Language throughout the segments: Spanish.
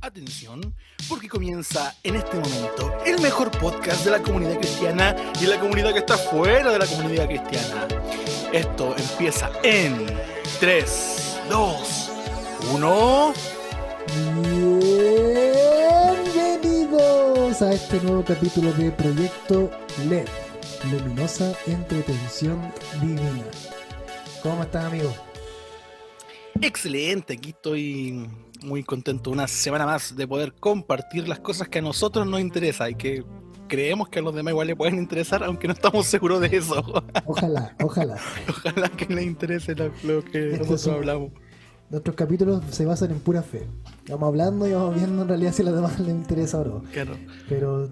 Atención, porque comienza en este momento el mejor podcast de la comunidad cristiana y la comunidad que está fuera de la comunidad cristiana. Esto empieza en 3, 2, 1. Bienvenidos a este nuevo capítulo de Proyecto LED, Luminosa Entretención Divina. ¿Cómo están, amigos? Excelente, aquí estoy muy contento una semana más de poder compartir las cosas que a nosotros nos interesan y que creemos que a los demás igual le pueden interesar, aunque no estamos seguros de eso. Ojalá. Ojalá que les interese lo que nosotros hablamos. Nuestros capítulos se basan en pura fe. Vamos hablando y vamos viendo en realidad si a los demás les interesa o no. Claro. Pero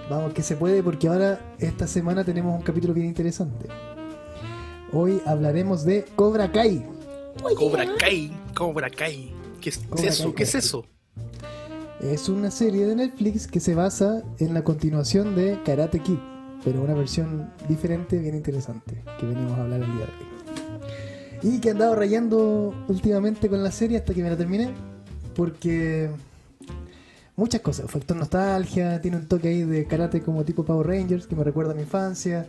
vamos que se puede, porque ahora esta semana tenemos un capítulo bien interesante. Hoy hablaremos de Cobra Kai. Cobra Kai. ¿Qué es Cobra eso? Kai, ¿Qué es eso? Es una serie de Netflix que se basa en la continuación de Karate Kid, pero una versión diferente, bien interesante, que venimos a hablar el día de hoy. Y que he andado rayando últimamente con la serie hasta que me la terminé, porque muchas cosas, factor nostalgia, tiene un toque ahí de karate como tipo Power Rangers, que me recuerda a mi infancia,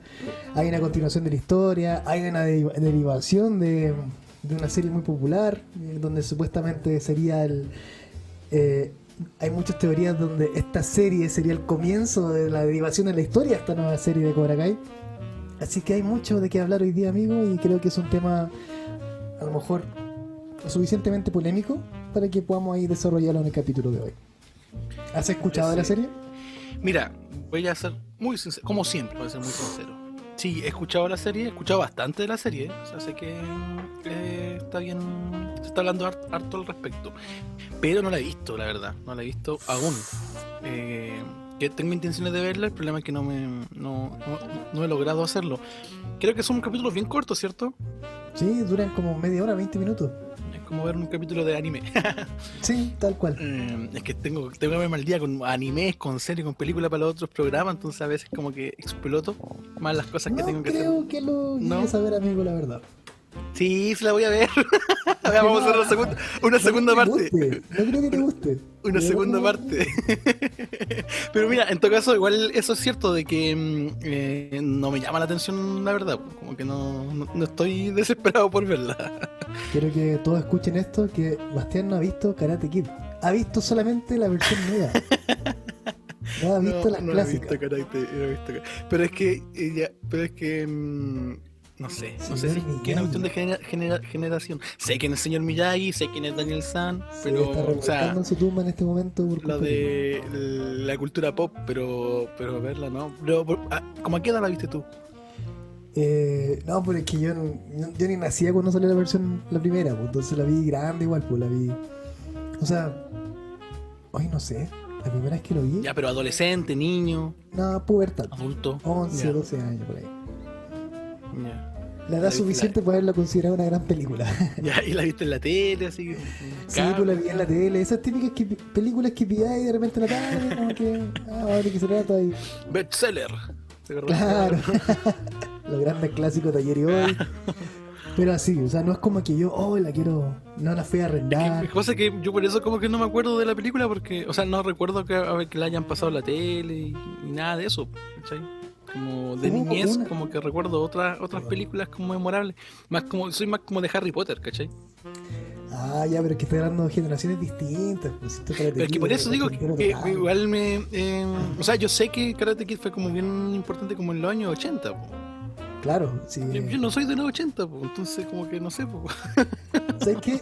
hay una continuación de la historia, hay una derivación de una serie muy popular, donde supuestamente sería hay muchas teorías donde esta serie sería el comienzo de la derivación de la historia, esta nueva serie de Cobra Kai. Así que hay mucho de qué hablar hoy día, amigos, y creo que es un tema a lo mejor lo suficientemente polémico para que podamos ahí desarrollarlo en el capítulo de hoy. ¿Has escuchado de la serie? Mira, voy a ser muy sincero, como siempre, voy a ser muy sincero. Sí, he escuchado la serie, he escuchado bastante de la serie, o sea, sé que está bien, se está hablando harto al respecto, pero no la he visto, la verdad, no la he visto aún. Que tengo intenciones de verla, el problema es que no he logrado hacerlo. Creo que son capítulos bien cortos, ¿cierto? Sí, duran como media hora, 20 minutos. Es como ver un capítulo de anime. Sí, tal cual. Es que tengo que verme al día con animes, con series, con películas para los otros programas, entonces a veces como que exploto más las cosas que tengo que hacer. No creo que lo llegues a ver, amigo, la verdad. Sí, la voy a ver. Vamos a hacer una segunda parte. No creo que te guste. Una segunda parte. Pero mira, en todo caso, igual eso es cierto de que no me llama la atención, la verdad. Como que no estoy desesperado por verla. Quiero que todos escuchen esto, que Bastián no ha visto Karate Kid. Ha visto solamente la versión nueva. No ha visto las clásicas. No he visto. Pero es que no sé si que es una cuestión de generación. Sé quién es el señor Miyagi, sé quién es Daniel San, pero está revolcando en su tumba en este momento por lo de la cultura pop, pero verla no. Pero, ¿cómo a qué edad la viste tú? No, pero es que yo ni nacía cuando salió la primera, pues, entonces la vi grande igual, pues la vi. O sea, hoy no sé, la primera vez que lo vi. Ya, pero adolescente, niño. No, pubertad. Adulto. 11, ya. 12 años por ahí. Ya. La edad suficiente para haberla considerado una gran película. Ya, y la viste en la tele, así. Sí, pues la vi en la tele. Esas típicas películas que pilláis y de repente en la tarde, como que, vale, que se trata y... Bestseller. Claro. Los grandes clásicos de ayer y hoy. Pero así, o sea, no es como que yo, la quiero, no la fui a arrendar. Cosa que yo por eso como que no me acuerdo de la película, porque, o sea, no recuerdo que la hayan pasado en la tele y nada de eso, ¿cachai? Como de niñez, como que recuerdo otras películas como memorables. Soy más como de Harry Potter, ¿cachai? Ah, ya, pero es que estoy hablando de generaciones distintas. Pues, pero es que por eso digo que igual o sea, yo sé que Karate Kid fue como bien importante como en los años 80, po. Claro, sí. Yo no soy de los 80, po, entonces como que no sé, po. ¿Sabes qué?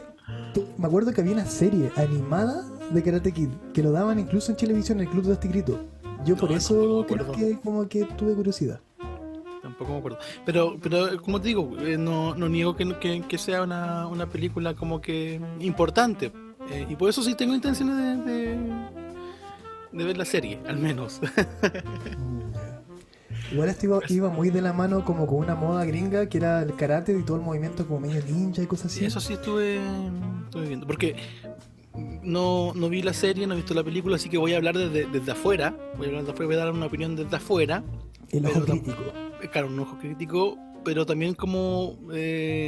Me acuerdo que había una serie animada de Karate Kid que lo daban incluso en televisión en el Club de Tigrito. Yo por eso creo que como que tuve curiosidad. Tampoco me acuerdo. Pero como te digo, no niego que sea una película como que importante. Y por eso sí tengo intenciones de ver la serie, al menos. Igual esto iba muy de la mano como con una moda gringa que era el karate y todo el movimiento como medio ninja y cosas así. Eso sí estuve viendo. Porque no vi la serie, no he visto la película, así que voy a hablar desde afuera. Voy a dar una opinión desde afuera. El ojo crítico. Claro, un ojo crítico, pero también como desde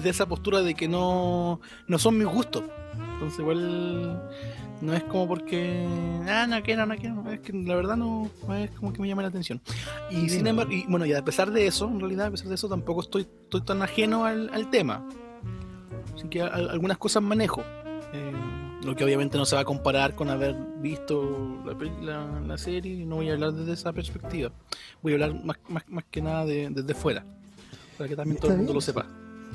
esa postura de que no son mis gustos. Entonces igual no es como porque no quiero, es que la verdad no es como que me llama la atención. Y sin embargo, y bueno, y a pesar de eso, en realidad a pesar de eso tampoco estoy tan ajeno al tema. Así que algunas cosas manejo. Lo que obviamente no se va a comparar con haber visto la serie, y no voy a hablar desde esa perspectiva. Voy a hablar más que nada desde fuera, para que también todo el mundo lo sepa.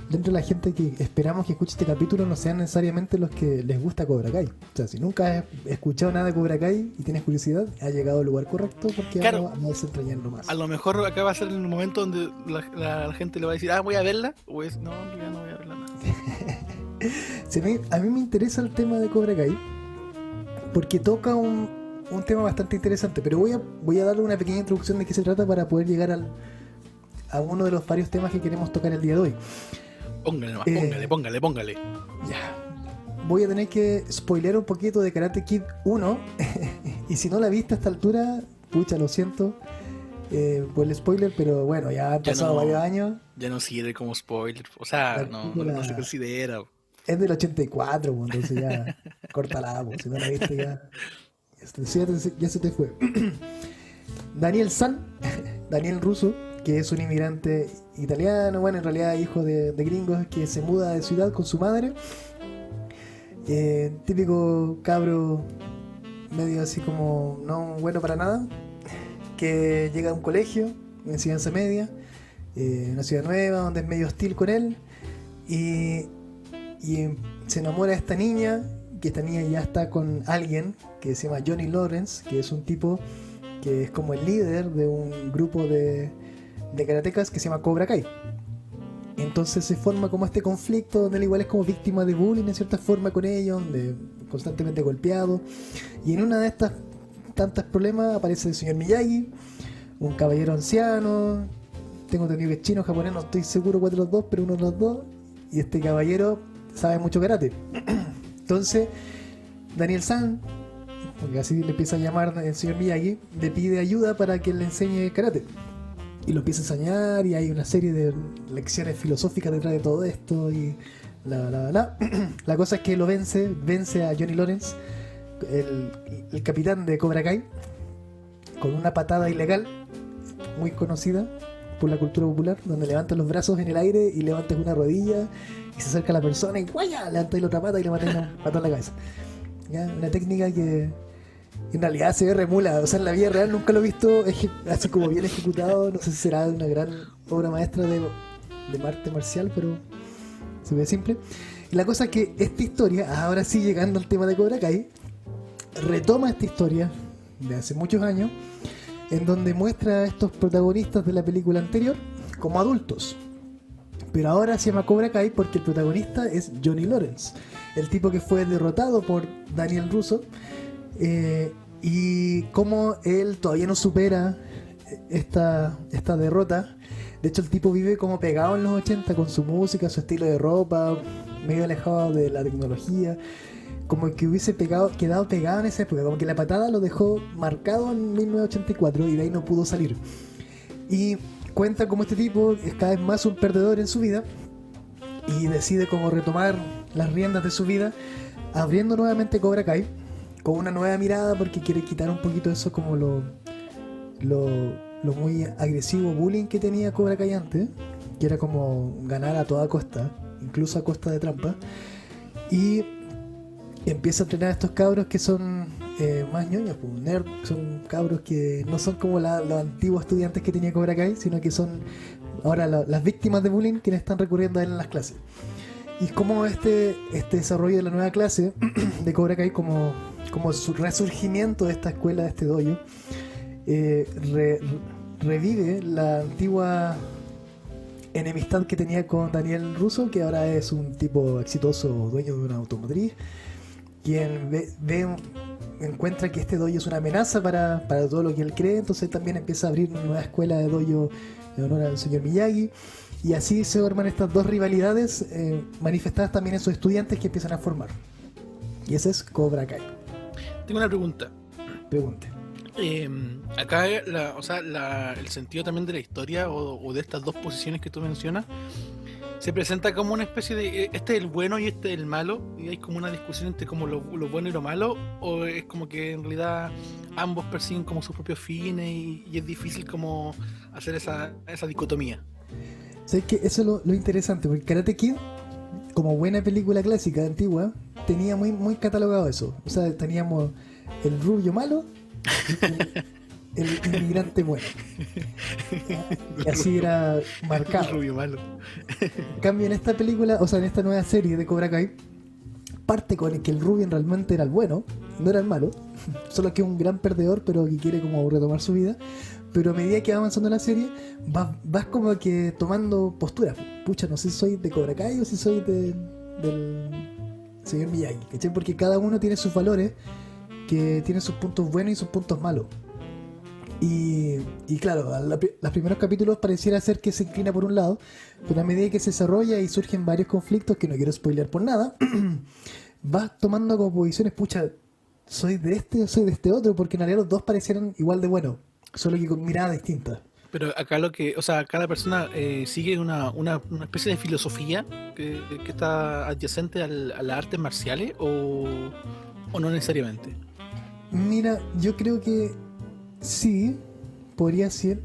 Dentro de la gente que esperamos que escuche este capítulo no sean necesariamente los que les gusta Cobra Kai. O sea, si nunca has escuchado nada de Cobra Kai y tienes curiosidad, ha llegado al lugar correcto, porque claro, vamos a desentrañarlo más. A lo mejor acá va a ser el momento donde la gente le va a decir, voy a verla, o es, no, ya no voy a verla nada. A mí me interesa el tema de Cobra Kai porque toca un tema bastante interesante, pero voy a darle una pequeña introducción de qué se trata para poder llegar a uno de los varios temas que queremos tocar el día de hoy. Póngale nomás, póngale. Ya. Voy a tener que spoilear un poquito de Karate Kid 1 y si no la viste a esta altura, pucha, lo siento por el spoiler, pero bueno, ya han pasado varios años. Ya no sirve como spoiler, o sea, no se considera. Es del 84, entonces ya córtala, si no la viste ya se te fue. Daniel San, Daniel Russo, que es un inmigrante italiano, bueno, en realidad hijo de gringos, que se muda de ciudad con su madre. Típico cabro medio así como no bueno para nada, que llega a un colegio, una enseñanza media, una ciudad nueva donde es medio hostil con él, y se enamora de esta niña, que esta niña ya está con alguien que se llama Johnny Lawrence, que es un tipo que es como el líder de un grupo de karatecas que se llama Cobra Kai. Entonces se forma como este conflicto donde él igual es como víctima de bullying en cierta forma con ellos, constantemente golpeado, y en una de estas tantos problemas aparece el señor Miyagi, un caballero anciano, tengo entendido que es chino o japonés, no estoy seguro cuál de los dos, pero uno de los dos, y este caballero sabe mucho karate. Entonces Daniel San, porque así le empieza a llamar el señor Miyagi, le pide ayuda para que le enseñe karate. Y lo empieza a enseñar y hay una serie de lecciones filosóficas detrás de todo esto y La cosa es que lo vence a Johnny Lawrence, el capitán de Cobra Kai, con una patada ilegal muy conocida por la cultura popular, donde levantas los brazos en el aire y levantas una rodilla y se acerca a la persona y ¡guaya! Levantas la otra pata y le matas una patada en la cabeza. ¿Ya? Una técnica que en realidad se ve remula, o sea, en la vida real nunca lo he visto así como bien ejecutado. No sé si será una gran obra maestra de arte marcial, pero se ve simple. Y la cosa es que esta historia, ahora sí llegando al tema de Cobra Kai, retoma esta historia de hace muchos años, en donde muestra a estos protagonistas de la película anterior como adultos. Pero ahora se llama Cobra Kai porque el protagonista es Johnny Lawrence, el tipo que fue derrotado por Daniel Russo, y como él todavía no supera esta derrota. De hecho, el tipo vive como pegado en los 80 con su música, su estilo de ropa, medio alejado de la tecnología, como que hubiese quedado pegado en esa época, como que la patada lo dejó marcado en 1984 y de ahí no pudo salir. Y cuenta como este tipo es cada vez más un perdedor en su vida y decide como retomar las riendas de su vida, abriendo nuevamente Cobra Kai con una nueva mirada, porque quiere quitar un poquito eso como lo muy agresivo bullying que tenía Cobra Kai antes, que era como ganar a toda costa, incluso a costa de trampa, y empieza a entrenar a estos cabros que son más ñoños, pues, nerd, son cabros que no son como los antiguos estudiantes que tenía Cobra Kai, sino que son ahora las víctimas de bullying quienes están recurriendo a él en las clases. Y como este desarrollo de la nueva clase de Cobra Kai, como su resurgimiento de esta escuela, de este dojo, revive la antigua enemistad que tenía con Daniel Russo, que ahora es un tipo exitoso, dueño de una automotriz, quien encuentra que este dojo es una amenaza para todo lo que él cree. Entonces también empieza a abrir una nueva escuela de dojo en honor al señor Miyagi, y así se forman estas dos rivalidades manifestadas también en sus estudiantes que empiezan a formar. Y ese es Cobra Kai. Tengo una pregunta. Pregunte. Acá el sentido también de la historia o de estas dos posiciones que tú mencionas se presenta como una especie de este es el bueno y este es el malo, y hay como una discusión entre como lo bueno y lo malo, o es como que en realidad ambos persiguen como sus propios fines y es difícil como hacer esa dicotomía. ¿Sabes qué? Eso es lo interesante, porque Karate Kid, como buena película clásica antigua, tenía muy, muy catalogado eso. O sea, teníamos el rubio malo y el inmigrante bueno. Y así era El marcado. rubio malo. En cambio, en esta película, o sea, en esta nueva serie de Cobra Kai, parte con el que el Rubio realmente era el bueno, no era el malo, solo que es un gran perdedor, pero que quiere como retomar su vida. Pero a medida que va avanzando la serie, vas como que tomando posturas. Pucha, no sé si soy de Cobra Kai o si soy del señor Miyagi, ¿cachai? Porque cada uno tiene sus valores, que tienen sus puntos buenos y sus puntos malos. Y claro, los primeros capítulos pareciera ser que se inclina por un lado, pero a medida que se desarrolla y surgen varios conflictos, que no quiero spoilear por nada, vas tomando como posiciones, pucha, soy de este o soy de este otro, porque en realidad los dos parecieran igual de buenos, solo que con miradas distintas. Pero acá lo que, o sea, cada persona sigue una especie de filosofía que está adyacente a las artes marciales o no necesariamente. Mira, yo creo que sí, podría ser.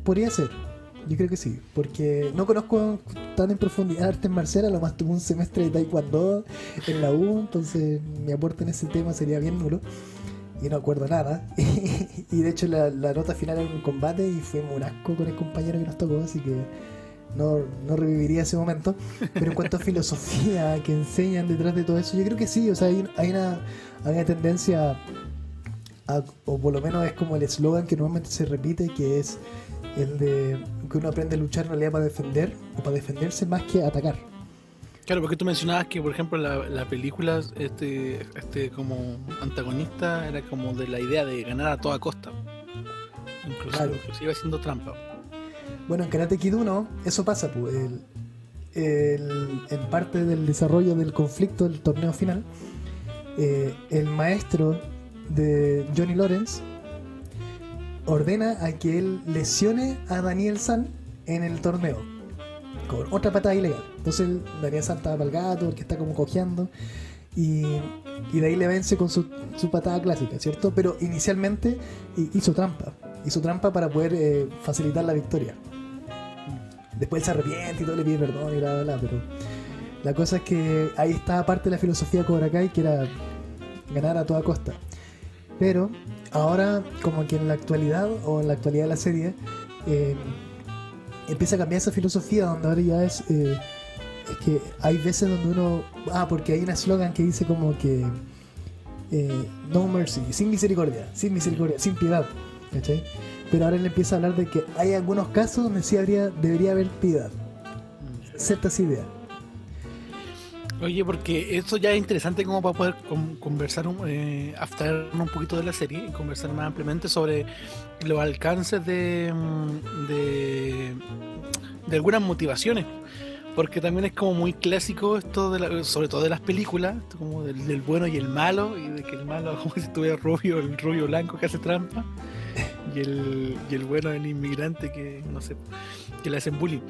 Yo creo que sí, porque no conozco tan en profundidad artes marciales, a lo más tuve un semestre de taekwondo en la U, entonces mi aporte en ese tema sería bien nulo y no acuerdo nada. Y de hecho la nota final era un combate y fue un asco con el compañero que nos tocó, así que no reviviría ese momento. Pero en cuanto a filosofía que enseñan detrás de todo eso, yo creo que sí, o sea, hay una tendencia o por lo menos es como el eslogan que normalmente se repite, que es el de que uno aprende a luchar en realidad para defender o para defenderse más que atacar. Claro, porque tú mencionabas que, por ejemplo, la película, como antagonista era como de la idea de ganar a toda costa, Claro. inclusive haciendo trampa. Bueno, en Karate Kid 1 eso pasa, pues, en parte del desarrollo del conflicto del torneo final, el maestro de Johnny Lawrence ordena a que él lesione a Daniel San en el torneo con otra patada ilegal. Entonces Daniel San estaba para el gato porque está como cojeando y de ahí le vence con su patada clásica, ¿cierto? Pero inicialmente hizo trampa para poder facilitar la victoria. Después él se arrepiente y todo, le pide perdón y bla bla bla, pero la cosa es que ahí está parte de la filosofía de Cobra Kai, que era ganar a toda costa. Pero ahora, como que en la actualidad o en la actualidad de la serie, empieza a cambiar esa filosofía, donde ahora ya es que hay veces donde uno... porque hay un eslogan que dice como que no mercy, sin misericordia, sin piedad, ¿cachai? Pero ahora él empieza a hablar de que hay algunos casos donde sí debería haber piedad, ciertas ideas. Oye, porque eso ya es interesante como para poder conversar, abstraernos un poquito de la serie y conversar más ampliamente sobre los alcances de algunas motivaciones. Porque también es como muy clásico esto, sobre todo de las películas, esto como del bueno y el malo, y de que el malo, como si estuviera rubio, el rubio blanco que hace trampa, y el bueno el inmigrante que, no sé, que le hacen bullying.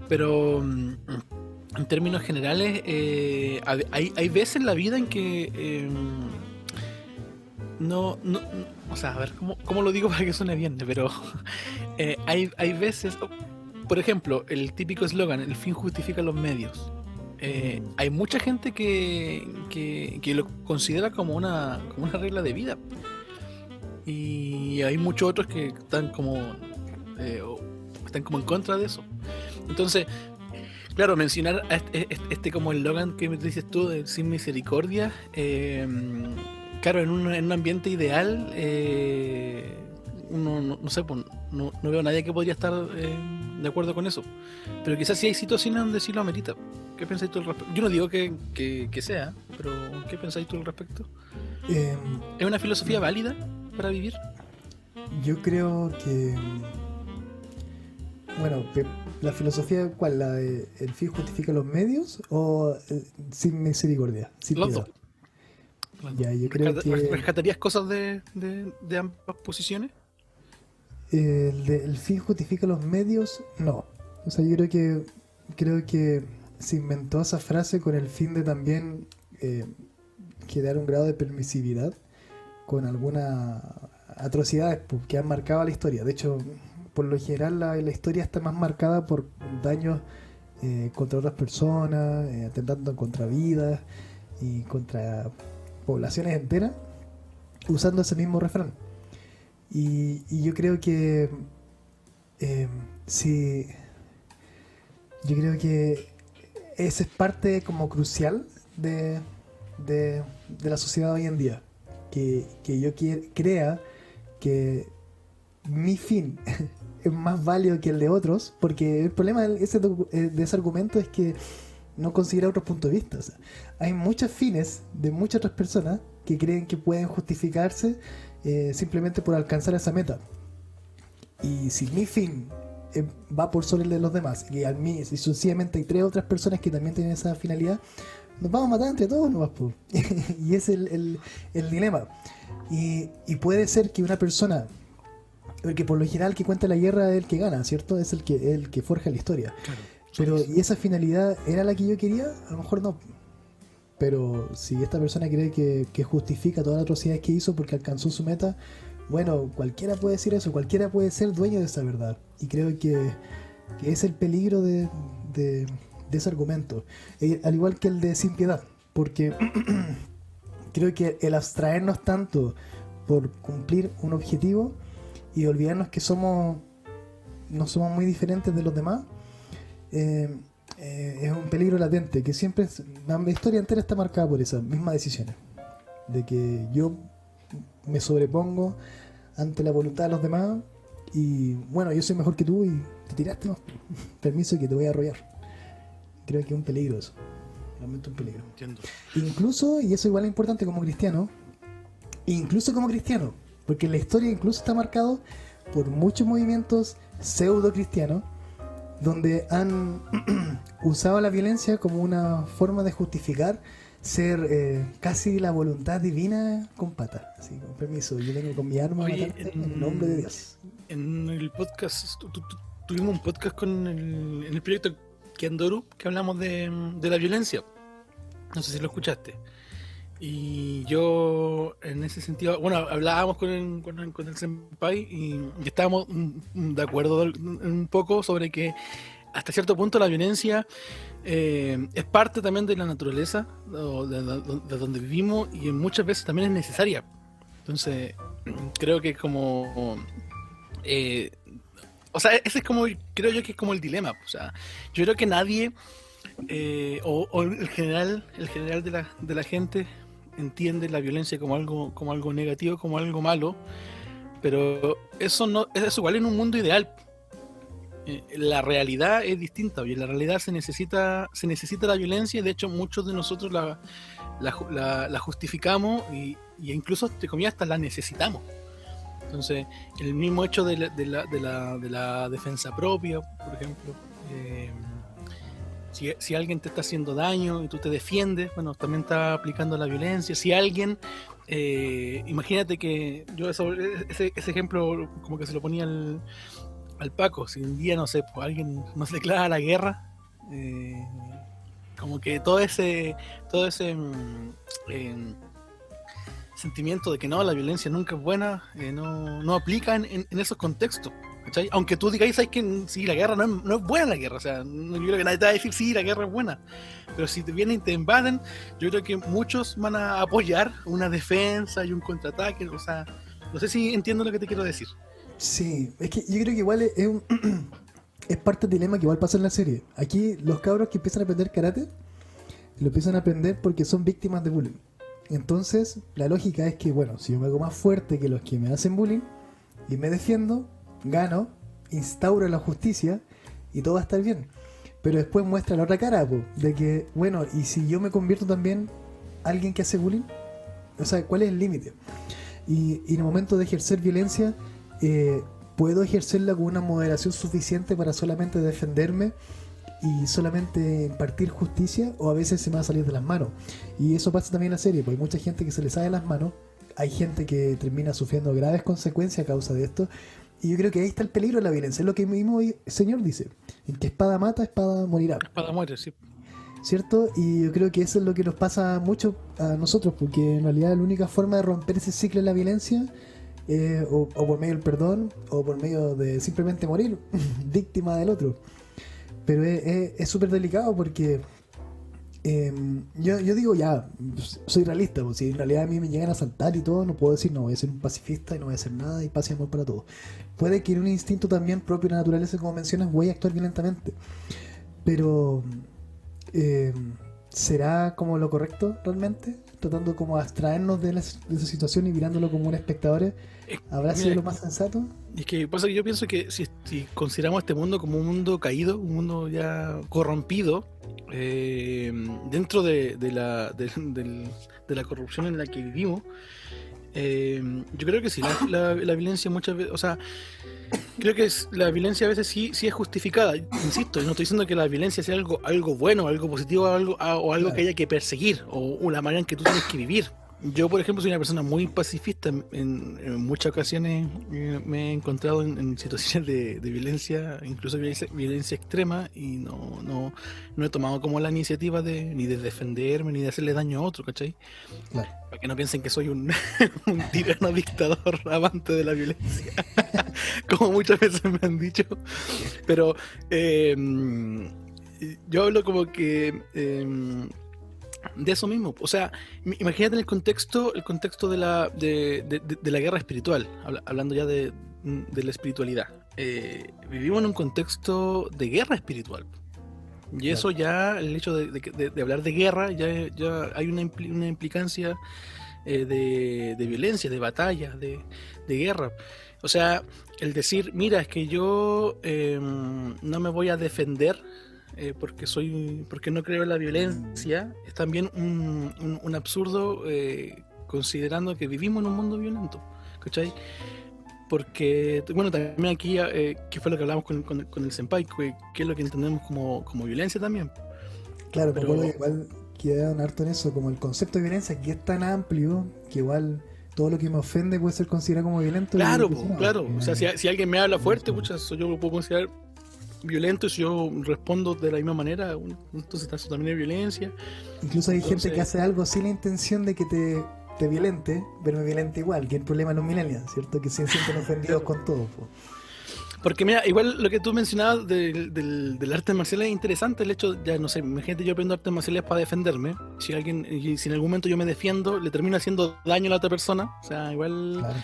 Pero en términos generales, hay veces en la vida en que o sea, a ver, ¿cómo lo digo para que suene bien? Pero hay veces, por ejemplo, el típico eslogan, el fin justifica los medios. Hay mucha gente que lo considera como una regla de vida. Y hay muchos otros que están están como en contra de eso. Entonces, claro, mencionar a este como el Logan que me dices tú, de sin misericordia, claro, en un ambiente ideal, uno no sé, pues, no veo a nadie que podría estar de acuerdo con eso. Pero quizás sí hay situaciones donde sí lo amerita. ¿Qué pensáis tú al respecto? Yo no digo que sea, pero ¿qué pensáis tú al respecto? Eh, ¿Es una filosofía válida para vivir? yo creo que... Bueno, la filosofía, ¿cuál? ¿La de el fin justifica los medios o sin misericordia? Sin Los piedad. dos. Las dos. Ya, yo creo que ¿Rescatarías cosas de ambas posiciones? el fin justifica los medios, no. O sea, yo creo que se inventó esa frase con el fin de también generar un grado de permisividad con algunas atrocidades pues, que han marcado la historia. De hecho, por lo general la historia está más marcada por daños contra otras personas, atentando contra vidas y contra poblaciones enteras, usando ese mismo refrán. Y yo creo que sí, yo creo que esa es parte como crucial de la sociedad hoy en día. Que yo crea que mi fin es más válido que el de otros, porque el problema de ese argumento es que no considera otros puntos de vista. O sea, hay muchos fines de muchas otras personas que creen que pueden justificarse simplemente por alcanzar esa meta. Y si mi fin va por sobre el de los demás, y a mí, si sucesivamente hay 3 otras personas que también tienen esa finalidad, nos vamos a matar entre todos nomás, pues. Y es el dilema. Y puede ser que una persona, porque por lo general el que cuenta la guerra es el que gana, ¿cierto? Es el que forja la historia. Claro. Pero, ¿y esa finalidad era la que yo quería? A lo mejor no. Pero si esta persona cree que justifica todas las atrocidades que hizo porque alcanzó su meta, bueno, cualquiera puede decir eso, cualquiera puede ser dueño de esa verdad. Y creo que es el peligro de ese argumento. Al igual que el de sin piedad. Porque creo que el abstraernos tanto por cumplir un objetivo y olvidarnos que no somos muy diferentes de los demás, es un peligro latente, que siempre la historia entera está marcada por esas mismas decisiones, de que yo me sobrepongo ante la voluntad de los demás y bueno, yo soy mejor que tú y te tiraste, ¿no? Permiso que te voy a arrollar. Creo que es un peligro eso, realmente un peligro. Entiendo. Incluso, y eso igual es importante como cristiano, porque la historia incluso está marcado por muchos movimientos pseudo cristianos donde han usado la violencia como una forma de justificar ser casi la voluntad divina con patas. Así, con permiso, yo vengo con mi arma a matarte en nombre de Dios. En el podcast, tuvimos un podcast en el proyecto Kendoru que hablamos de la violencia. No sé si lo escuchaste. Y yo, en ese sentido, bueno, hablábamos con el senpai y estábamos de acuerdo un poco sobre que hasta cierto punto la violencia es parte también de la naturaleza, de donde vivimos, y muchas veces también es necesaria. Entonces, creo que es como... o sea, ese es como, creo yo que es como el dilema. O sea, yo creo que nadie, o el general de la gente entiende la violencia como algo negativo, como algo malo, pero eso no es igual en un mundo ideal. La realidad es distinta y en la realidad se necesita la violencia, y de hecho muchos de nosotros la justificamos y incluso, entre comillas, hasta la necesitamos. Entonces, el mismo hecho de la defensa propia, por ejemplo, si alguien te está haciendo daño y tú te defiendes, bueno, también está aplicando la violencia. Si alguien, imagínate que yo ese ejemplo como que se lo ponía al Paco, si un día, no sé, pues alguien nos declara la guerra, como que todo ese sentimiento de que no, la violencia nunca es buena, no aplica en esos contextos, ¿cachai? Aunque tú digáis, ¿sabes que sí, la guerra no es buena la guerra? O sea, yo creo que nadie te va a decir, sí, la guerra es buena. Pero si te vienen y te invaden, yo creo que muchos van a apoyar una defensa y un contraataque. O sea, no sé si entiendo lo que te quiero decir. Sí, es que yo creo que igual es parte del dilema que igual pasa en la serie. Aquí los cabros que empiezan a aprender karate, lo empiezan a aprender porque son víctimas de bullying. Entonces, la lógica es que, bueno, si yo me hago más fuerte que los que me hacen bullying y me defiendo, gano, instauro la justicia y todo va a estar bien. Pero después muestra la otra cara, po, de que, bueno, y si yo me convierto también alguien que hace bullying, o sea, ¿cuál es el límite? Y en el momento de ejercer violencia, ¿puedo ejercerla con una moderación suficiente para solamente defenderme y solamente impartir justicia, o a veces se me va a salir de las manos? Y eso pasa también en la serie, porque hay mucha gente que se le sale de las manos, hay gente que termina sufriendo graves consecuencias a causa de esto, y yo creo que ahí está el peligro de la violencia. Es lo que mismo el Señor dice: el que espada mata, espada morirá. Espada muere, sí. ¿cierto? Y yo creo que eso es lo que nos pasa mucho a nosotros, porque en realidad la única forma de romper ese ciclo de la violencia, o por medio del perdón, o por medio de simplemente morir víctima del otro. Pero es súper delicado porque yo digo ya, soy realista, pues, si en realidad a mí me llegan a asaltar y todo, no puedo decir no, voy a ser un pacifista y no voy a hacer nada y paz y amor para todos. Puede que en un instinto también propio de la naturaleza, como mencionas, voy a actuar violentamente. Pero eh, ¿será como lo correcto realmente? Tratando como abstraernos de esa situación y mirándolo como un espectador, ¿habrá sido Mira, lo más sensato? es que pasa que yo pienso que si consideramos este mundo como un mundo caído, un mundo ya corrompido, dentro de la corrupción en la que vivimos, yo creo que sí, la violencia muchas veces, o sea, creo que la violencia a veces sí es justificada. Insisto, no estoy diciendo que la violencia sea algo bueno, algo positivo, o algo que Claro. haya que perseguir, o la manera en que tú tienes que vivir. Yo, por ejemplo, soy una persona muy pacifista. En muchas ocasiones me he encontrado en situaciones de violencia, incluso violencia extrema, y no he tomado como la iniciativa ni de defenderme, ni de hacerle daño a otro, ¿cachai? Claro. Para que no piensen que soy un, un tirano dictador amante de la violencia, como muchas veces me han dicho. Pero yo hablo como que de eso mismo. O sea, imagínate el contexto de la guerra espiritual, hablando ya de la espiritualidad. Vivimos en un contexto de guerra espiritual. Y Claro. eso ya, el hecho de hablar de guerra, ya hay una implicancia de violencia, de batalla, de guerra. O sea, el decir, mira, es que yo no me voy a defender porque no creo en la violencia, es también un absurdo, considerando que vivimos en un mundo violento, ¿cachai? Porque, bueno, también aquí, que fue lo que hablamos con el Senpai, que es lo que entendemos como violencia también. Claro, me acuerdo que Pero, igual quedaron harto en eso, como el concepto de violencia que es tan amplio que igual todo lo que me ofende puede ser considerado como violento y claro, prisión. claro, o sea, si alguien me habla fuerte, pucha, eso yo lo puedo considerar violento, y si yo respondo de la misma manera, entonces eso también es violencia. Incluso hay gente que Entonces, hace algo sin la intención de que te violente, pero me violente igual, que es el problema de los millennials, ¿cierto? Que se sienten ofendidos claro. con todo. Po. Porque mira, igual lo que tú mencionabas del arte marcial es interesante, el hecho, ya no sé, imagínate yo aprendo artes marciales para defenderme, y si en algún momento yo me defiendo, le termino haciendo daño a la otra persona, o sea, igual Claro.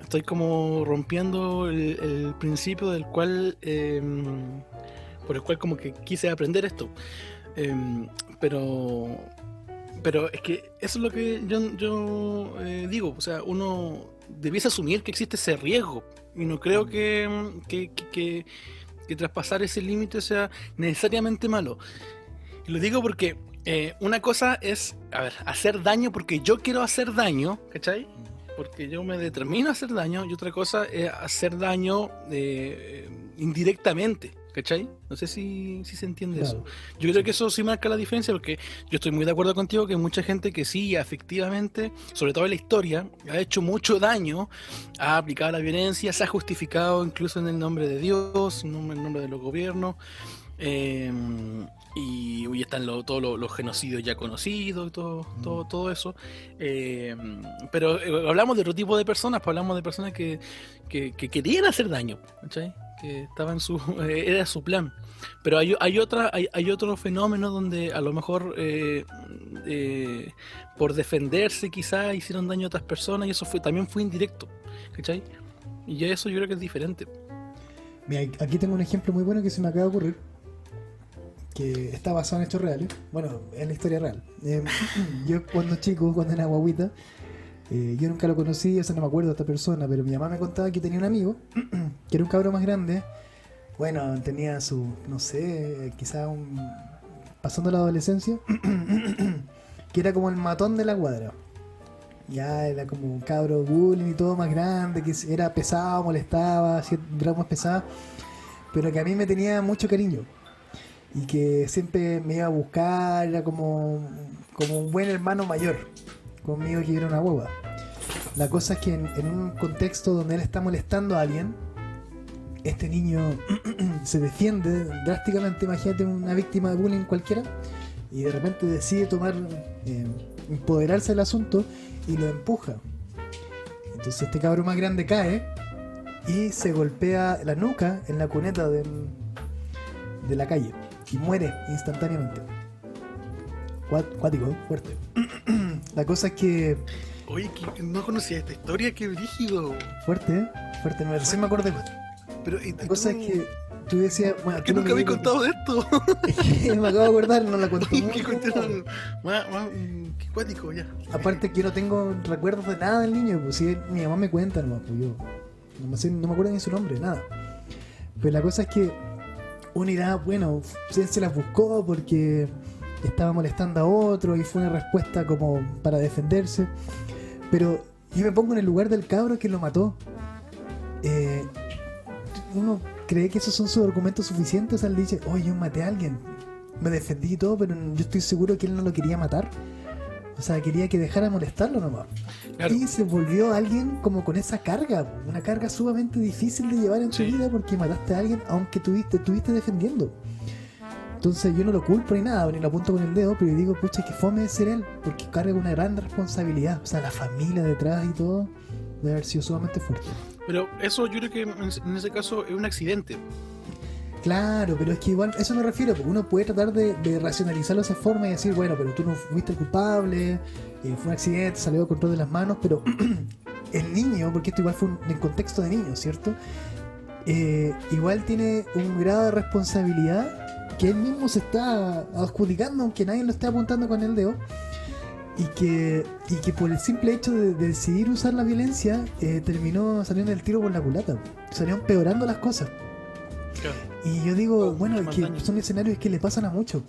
estoy como rompiendo el principio por el cual como que quise aprender esto. Em, pero pero es que eso es lo que yo digo, o sea, uno debiese asumir que existe ese riesgo, y no creo que traspasar ese límite sea necesariamente malo. Y lo digo porque una cosa es, a ver, hacer daño porque yo quiero hacer daño, ¿cachai? Porque yo me determino a hacer daño, y otra cosa es hacer daño indirectamente, ¿cachai? No sé si se entiende eso. Claro. Yo Sí. creo que eso sí marca la diferencia, porque yo estoy muy de acuerdo contigo que hay mucha gente que sí, efectivamente, sobre todo en la historia, ha hecho mucho daño, ha aplicado la violencia, se ha justificado incluso en el nombre de Dios, en el nombre de los gobiernos. eh, y hoy están todos los genocidios ya conocidos, todo eso. Eh, pero hablamos de otro tipo de personas, pues hablamos de personas que querían hacer daño, ¿cachai? Que estaban era su plan. Pero hay otro fenómeno donde a lo mejor por defenderse quizás hicieron daño a otras personas, y eso también fue indirecto, ¿cachai? Y ya eso yo creo que es diferente. Mira, aquí tengo un ejemplo muy bueno que se me acaba de ocurrir, que está basado en hechos reales. Bueno, en la historia real. Yo cuando chico, cuando era guaguita, yo nunca lo conocí, o sea, no me acuerdo de esta persona, pero mi mamá me contaba que tenía un amigo, que era un cabro más grande. Bueno, tenía su, no sé, quizá pasando la adolescencia, que era como el matón de la cuadra. Ya era como un cabro bullying y todo más grande, que era pesado, molestaba, hacía bromas pesadas, pero que a mí me tenía mucho cariño. Y que siempre me iba a buscar, era como un buen hermano mayor conmigo, que era una hueva. La cosa es que en un contexto donde él está molestando a alguien, este niño se defiende drásticamente. Imagínate una víctima de bullying cualquiera, y de repente decide tomar, empoderarse del asunto y lo empuja. Entonces este cabro más grande cae y se golpea la nuca en la cuneta de la calle y muere instantáneamente. Cuático, fuerte. La cosa es que... Oye, que no conocía esta historia, qué brígido. Fuerte, recién me acordé. Pero la cosa es que tú decías... Bueno, ¿Por qué nunca habéis contado de esto? Me acabo de acordar, no la conté. Qué cuático, ya. Aparte que yo no tengo recuerdos de nada del niño, pues si mi mamá me cuenta nomás, pues yo no me acuerdo ni su nombre, nada. Pero la cosa es que uno irá, bueno, él se las buscó porque estaba molestando a otro y fue una respuesta como para defenderse. Pero yo me pongo en el lugar del cabro que lo mató. Uno cree que esos son sus argumentos suficientes al decir, oye, yo maté a alguien, me defendí y todo, pero yo estoy seguro que él no lo quería matar. O sea, quería que dejara de molestarlo nomás. Claro. Y se volvió alguien como con esa carga, una carga sumamente difícil de llevar en tu vida porque mataste a alguien aunque estuviste defendiendo. Entonces yo no lo culpo ni nada, ni lo apunto con el dedo, pero yo digo, pucha, que fome de ser él, porque carga una gran responsabilidad. O sea, la familia detrás y todo debe haber sido sumamente fuerte. Pero eso yo creo que en ese caso es un accidente. Claro, pero es que igual, eso me refiero, porque uno puede tratar de racionalizarlo de esa forma y decir, bueno, pero tú no fuiste el culpable, fue un accidente, salió de control de las manos, pero el niño, porque esto igual fue en contexto de niño, ¿cierto? Igual tiene un grado de responsabilidad que él mismo se está adjudicando, aunque nadie lo esté apuntando con el dedo, y que por el simple hecho de decidir usar la violencia, terminó saliendo el tiro por la culata, salió empeorando las cosas. Claro. Y yo digo, bueno, es que son escenarios que le pasan a muchos,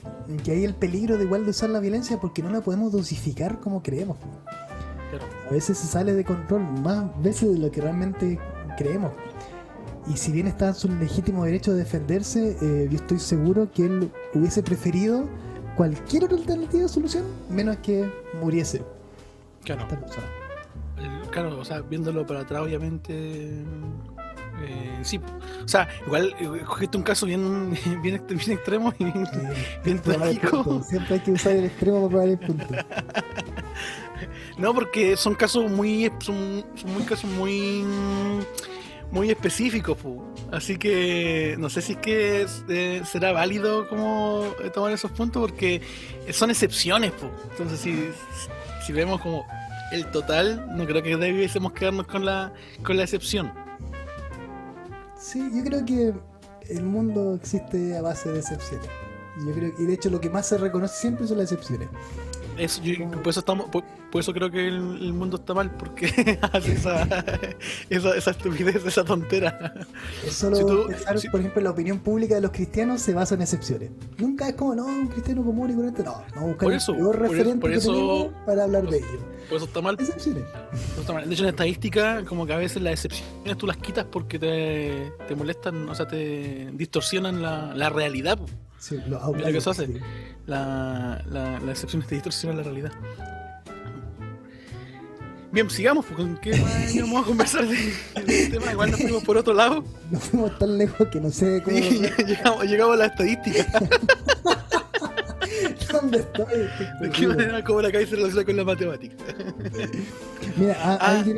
que hay el peligro de igual de usar la violencia porque no la podemos dosificar como creemos. Claro. A veces se sale de control, más veces de lo que realmente creemos. Y si bien está en su legítimo derecho de defenderse, yo estoy seguro que él hubiese preferido cualquier otra alternativa de solución, menos que muriese. Claro. Esta persona. Claro, o sea, viéndolo para atrás, obviamente... sí, o sea, igual cogiste un caso bien extremo y bien trágico. Siempre hay que usar el extremo para probar el punto. No, porque son casos muy casos muy específicos, así que no sé si es que será válido como tomar esos puntos porque son excepciones, entonces si vemos como el total, no creo que debiésemos quedarnos con la excepción. Sí, yo creo que el mundo existe a base de excepciones. Yo creo que, y de hecho, lo que más se reconoce siempre son las excepciones. Por eso creo que el mundo está mal, porque hace esa estupidez, esa tontera. Es solo pensar, por ejemplo, la opinión pública de los cristianos se basa en excepciones. Nunca es como, no, un cristiano común y corriente. No, buscar el peor referente que tenemos para hablar de ello. Por eso está mal. Excepciones. De hecho, en estadística, como que a veces las excepciones tú las quitas porque te molestan, o sea, te distorsionan la realidad. Sí, lo que eso hace. Las excepciones te distorsionan la realidad. Bien, sigamos, porque ¿en qué más vamos a conversar del tema? Igual nos fuimos por otro lado. Nos fuimos tan lejos que no sé cómo... llegamos a la estadística. ¿Dónde estoy? ¿De qué manera Cobra Kai se relaciona con la matemática? Mira,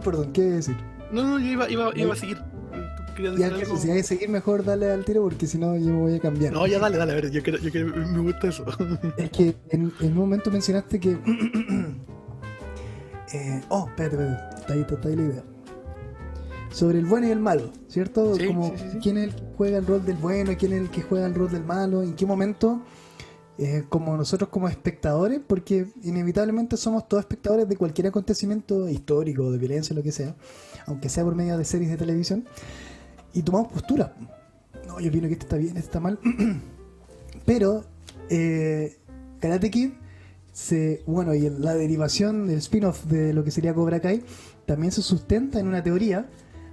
perdón, ¿qué iba a decir? No, yo iba a seguir. Si hay que seguir, mejor dale al tiro porque si no yo me voy a cambiar. No, ya dale, a ver, yo me gusta eso. Es que en un momento mencionaste que... espérate, está ahí la idea. Sobre el bueno y el malo, ¿cierto? Sí, como sí. quién es el que juega el rol del bueno, quién es el que juega el rol del malo, en qué momento, como nosotros como espectadores, porque inevitablemente somos todos espectadores de cualquier acontecimiento histórico, de violencia, lo que sea, aunque sea por medio de series de televisión, y tomamos postura. No, yo opino que esto está bien, esto está mal. Pero Karate Kid y en la derivación del spin-off de lo que sería Cobra Kai también se sustenta en una teoría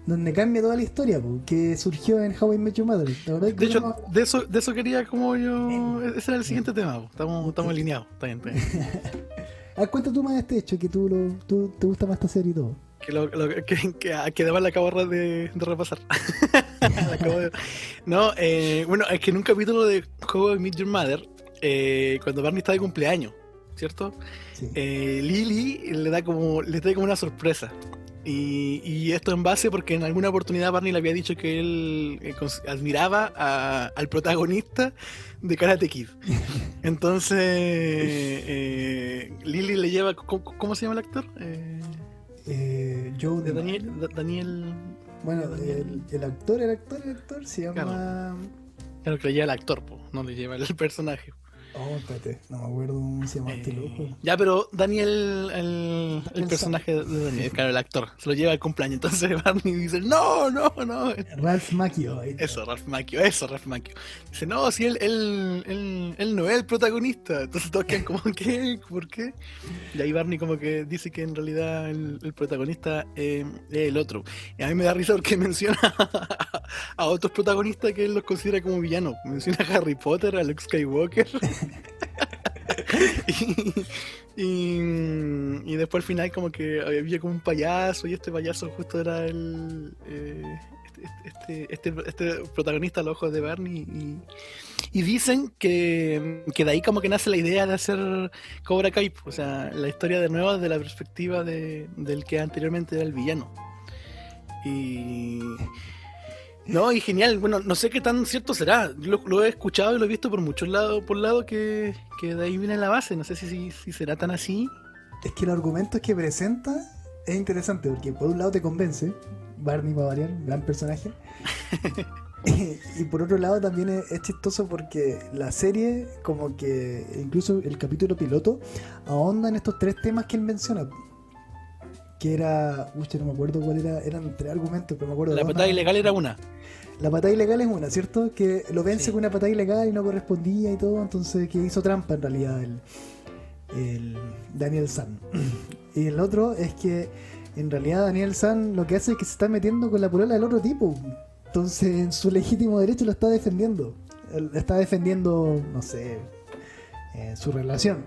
donde cambia toda la historia, que surgió en How I Met Your Mother. De hecho, de eso quería como yo... Ese era el siguiente tema, estamos alineados. Está bien. Cuenta tú más de este hecho, que tú te gusta más esta serie y todo. Que además la acabo de repasar. Bueno, es que en un capítulo de How I Met Your Mother cuando Barney está de cumpleaños, ¿cierto? Sí. Lily le trae como una sorpresa. Y esto en base porque en alguna oportunidad Barney le había dicho que él admiraba al protagonista de Karate Kid. Entonces, Lily le lleva. ¿Cómo se llama el actor? Joe Daniel. Bueno, Daniel. el actor se llama. Claro que le lleva el actor, no le lleva el personaje. Oh, espérate, no me acuerdo cómo se llama este loco. Ya, pero Daniel, el personaje de Daniel, claro, el actor, se lo lleva al cumpleaños. Entonces Barney dice, no. Ralph Macchio. Ralph Macchio. Dice, no, si él no es el protagonista. Entonces todos quedan como, ¿qué? ¿Por qué? Y ahí Barney como que dice que en realidad el protagonista es el otro. Y a mí me da risa porque menciona a otros protagonistas que él los considera como villanos. Menciona a Harry Potter, a Luke Skywalker. y después al final como que había como un payaso y este payaso justo era este protagonista a los ojos de Barney y dicen que de ahí como que nace la idea de hacer Cobra Kai, o sea, la historia de nuevo desde la perspectiva del que anteriormente era el villano. Y genial, bueno, no sé qué tan cierto será. Lo he escuchado y lo he visto por muchos lados, que de ahí viene la base. No sé si será tan así. Es que los argumentos que presenta es interesante, porque por un lado te convence, Barney va a variar, gran personaje. Y por otro lado también es chistoso porque la serie, como que incluso el capítulo piloto, ahonda en estos 3 temas que él menciona. Que era, no me acuerdo cuál era, eran 3 argumentos, pero me acuerdo. La patada ilegal era una. La patada ilegal es una, ¿cierto? Que lo vence Sí. con una patada ilegal y no correspondía y todo, entonces que hizo trampa en realidad el Daniel San. Y el otro es que en realidad Daniel San lo que hace es que se está metiendo con la polola del otro tipo. Entonces en su legítimo derecho lo está defendiendo. Está defendiendo, no sé, su relación.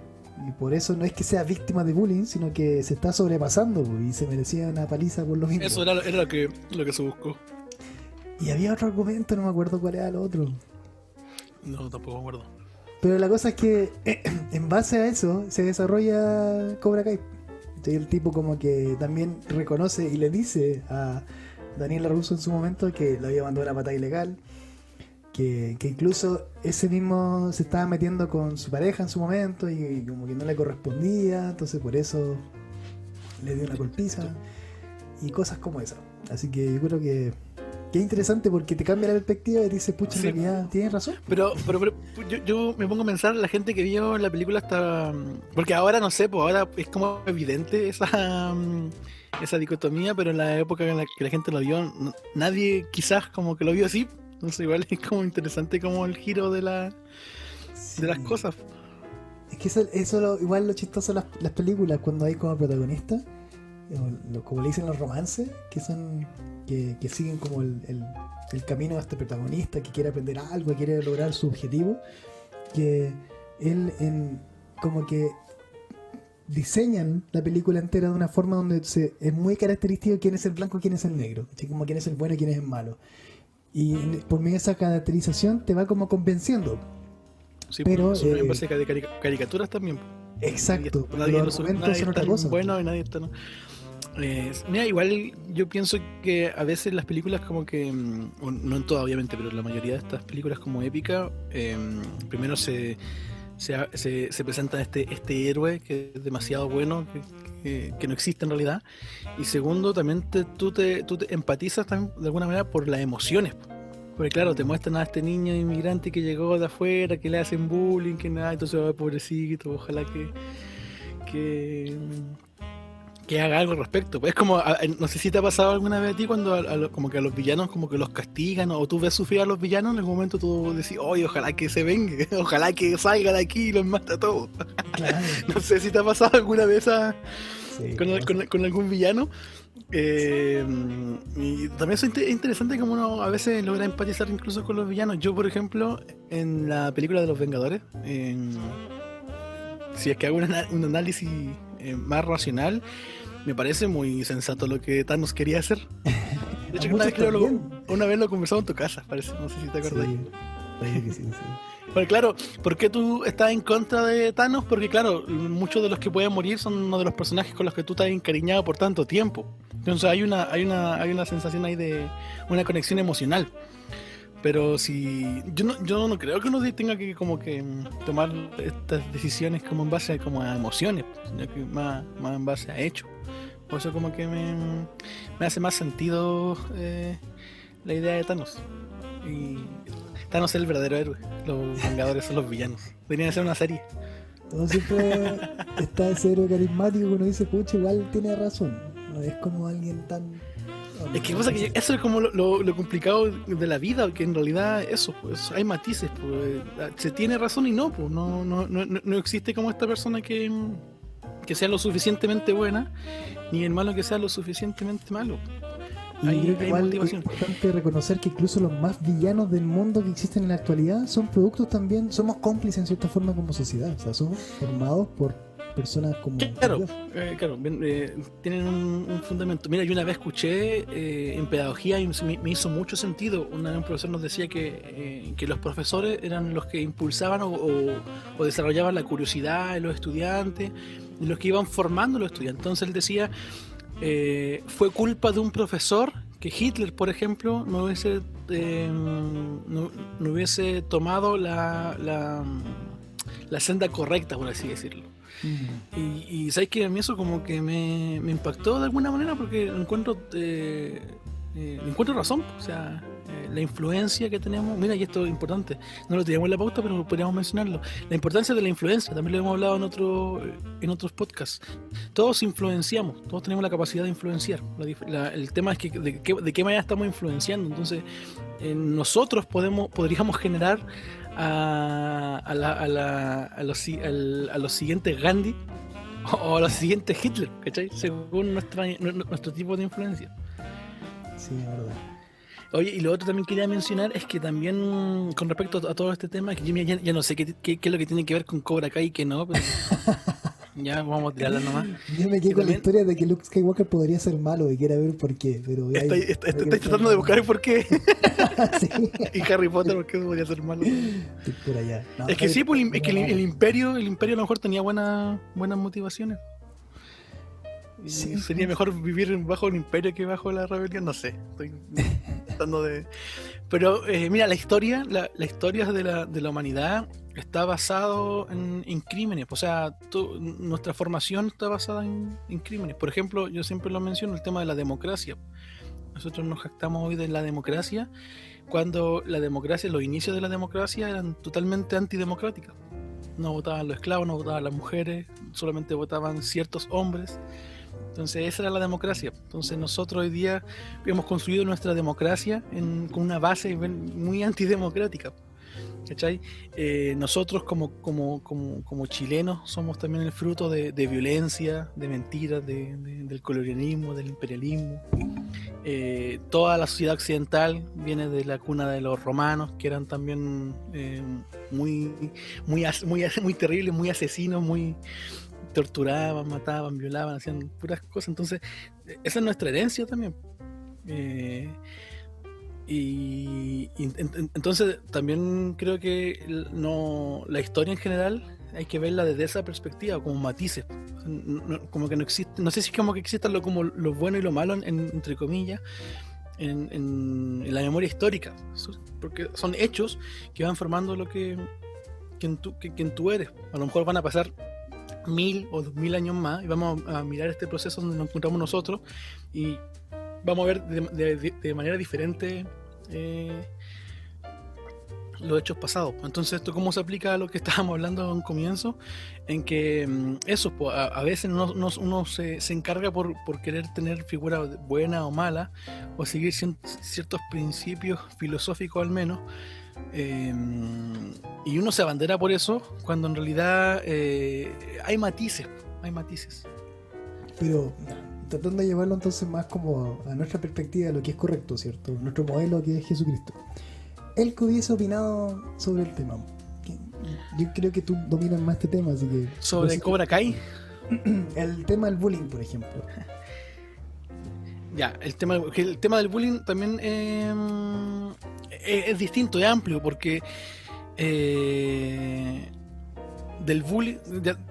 Y por eso no es que sea víctima de bullying, sino que se está sobrepasando y se merecía una paliza por lo mismo. Eso era lo que se buscó. Y había otro argumento, no me acuerdo cuál era el otro. No, tampoco me acuerdo. Pero la cosa es que en base a eso se desarrolla Cobra Kai. Entonces el tipo como que también reconoce y le dice a Daniel LaRusso en su momento que le había mandado una patada ilegal. Que incluso ese mismo se estaba metiendo con su pareja en su momento y como que no le correspondía, entonces por eso le dio una golpiza y cosas como esa. Así que yo creo que es interesante porque te cambia la perspectiva y te dices, pucha, Sí. en realidad tienes razón. Pero yo me pongo a pensar, la gente que vio la película hasta... Porque ahora no sé, pues ahora es como evidente esa dicotomía, pero en la época en la que la gente lo vio, nadie quizás como que lo vio así. Entonces igual es como interesante como el giro de las cosas. Es que eso igual lo chistoso de las películas cuando hay como protagonistas, como le dicen los romances, que son que siguen como el camino de este protagonista que quiere aprender algo, que quiere lograr su objetivo, que él como que diseñan la película entera de una forma donde es muy característico quién es el blanco y quién es el negro, así como quién es el bueno y quién es el malo. Y por medio de esa caracterización te va como convenciendo. Sí, pero son en base de caricaturas también. Exacto, Nadie los argumentos son otra cosa. Bueno y nadie está... mira, igual yo pienso que a veces las películas como que, no en todas obviamente, pero la mayoría de estas películas como épicas, primero se presenta este héroe que es demasiado bueno, que no existe en realidad, y segundo también tú te empatizas también de alguna manera por las emociones, porque claro, te muestran a este niño inmigrante que llegó de afuera, que le hacen bullying, que nada, entonces pobrecito, ojalá que haga algo al respecto. Pues es como, no sé si te ha pasado alguna vez a ti cuando como que a los villanos como que los castigan o tú ves sufrir a los villanos, en algún momento tú decís, oye, ojalá que se vengue, ojalá que salga de aquí y los mate a todos. Claro. No sé si te ha pasado alguna vez Sí, con algún villano. Y también es interesante como uno a veces logra empatizar incluso con los villanos. Yo, por ejemplo, en la película de los Vengadores, si es que hago un análisis más racional, me parece muy sensato lo que Thanos quería hacer. De hecho, una vez lo conversamos en tu casa, parece, no sé si te acordás. Sí. Parece que sí. Pero claro, ¿por qué tú estás en contra de Thanos? Porque claro, muchos de los que pueden morir son uno de los personajes con los que tú estás encariñado por tanto tiempo. Entonces hay una sensación ahí de una conexión emocional. Pero si yo no creo que uno tenga que como que tomar estas decisiones como en base a, como a emociones, sino que más en base a hechos. Por eso como que me hace más sentido la idea de Thanos. Y Thanos es el verdadero héroe. Los Vengadores son los villanos. Deberían ser una serie. Todo siempre está ese héroe carismático que uno dice, pucha, igual tiene razón. No es como alguien tan... Es que pasa que eso es como lo complicado de la vida, que en realidad eso, pues, hay matices, pues, se tiene razón y no, pues no existe como esta persona que sea lo suficientemente buena, ni el malo que sea lo suficientemente malo. Y Hay creo que igual es motivación. importante reconocer que incluso los más villanos del mundo que existen en la actualidad son productos también, somos cómplices en cierta forma como sociedad, o sea, somos formados por personas como... Claro, tienen un fundamento. Mira, yo una vez escuché en pedagogía y me hizo mucho sentido. Una vez un profesor nos decía que los profesores eran los que impulsaban o desarrollaban la curiosidad en los estudiantes, y los que iban formando a los estudiantes. Entonces él decía, fue culpa de un profesor que Hitler, por ejemplo, no hubiese tomado la senda correcta, por así decirlo. Y sabes que a mí eso como que me impactó de alguna manera porque encuentro razón, o sea, la influencia que tenemos. Mira, y esto es importante, no lo teníamos en la pauta, pero podríamos mencionarlo. La importancia de la influencia, también lo hemos hablado en otros podcasts. Todos influenciamos, todos tenemos la capacidad de influenciar. El tema es que de qué manera estamos influenciando. Entonces, nosotros podríamos generar a los siguientes Gandhi o a los siguientes Hitler, ¿cachai? Según nuestro tipo de influencia. Sí, es verdad. Oye, y lo otro también quería mencionar es que también con respecto a todo este tema, que yo ya no sé qué es lo que tiene que ver con Cobra Kai y qué no, pero ya vamos a tirarla nomás. Yo me quedé con la historia de que Luke Skywalker podría ser malo y quiera ver por qué, pero... Estoy tratando de buscar el por qué. Sí. Y Harry Potter, ¿por qué podría ser malo? Estoy por allá. No, Es que sí, pues, es que el imperio a lo mejor tenía buenas motivaciones. Y sí, sería mejor vivir bajo el imperio que bajo la rebelión, no sé. Estoy tratando de... Pero mira, la historia de la humanidad está basado en crímenes. O sea, nuestra formación está basada en crímenes. Por ejemplo, yo siempre lo menciono, el tema de la democracia. Nosotros nos jactamos hoy de la democracia, cuando la democracia, los inicios de la democracia eran totalmente antidemocráticas. No votaban los esclavos, no votaban las mujeres, solamente votaban ciertos hombres. Entonces esa era la democracia. Entonces nosotros hoy día hemos construido nuestra democracia con una base muy antidemocrática, ¿cachai? Nosotros como chilenos somos también el fruto de violencia, de mentiras, del colonialismo, del imperialismo. Toda la sociedad occidental viene de la cuna de los romanos, que eran también muy terribles, muy asesinos, muy... torturaban, mataban, violaban, hacían puras cosas. Entonces esa es nuestra herencia también. Entonces también creo que la historia en general hay que verla desde esa perspectiva, como matices. Como que no existe, no sé si es como que existan como lo bueno y lo malo entre comillas en la memoria histórica, porque son hechos que van formando lo quien tú eres. A lo mejor van a pasar 1000 o 2000 años más y vamos a mirar este proceso donde nos encontramos nosotros y vamos a ver de manera diferente los hechos pasados. Entonces, ¿esto cómo se aplica a lo que estábamos hablando en un comienzo? En que eso, pues, a veces uno se encarga por querer tener figuras buenas o malas, o seguir ciertos principios filosóficos al menos, y uno se abandera por eso, cuando en realidad hay matices. Pero tratando de llevarlo entonces más como a nuestra perspectiva de lo que es correcto, ¿cierto? Nuestro modelo que es Jesucristo. Él que hubiese opinado sobre el tema. Yo creo que tú dominas más este tema, así que... ¿Sobre Cobra Kai? El tema del bullying, por ejemplo. Ya, el tema del bullying también es distinto, es amplio, porque del bullying,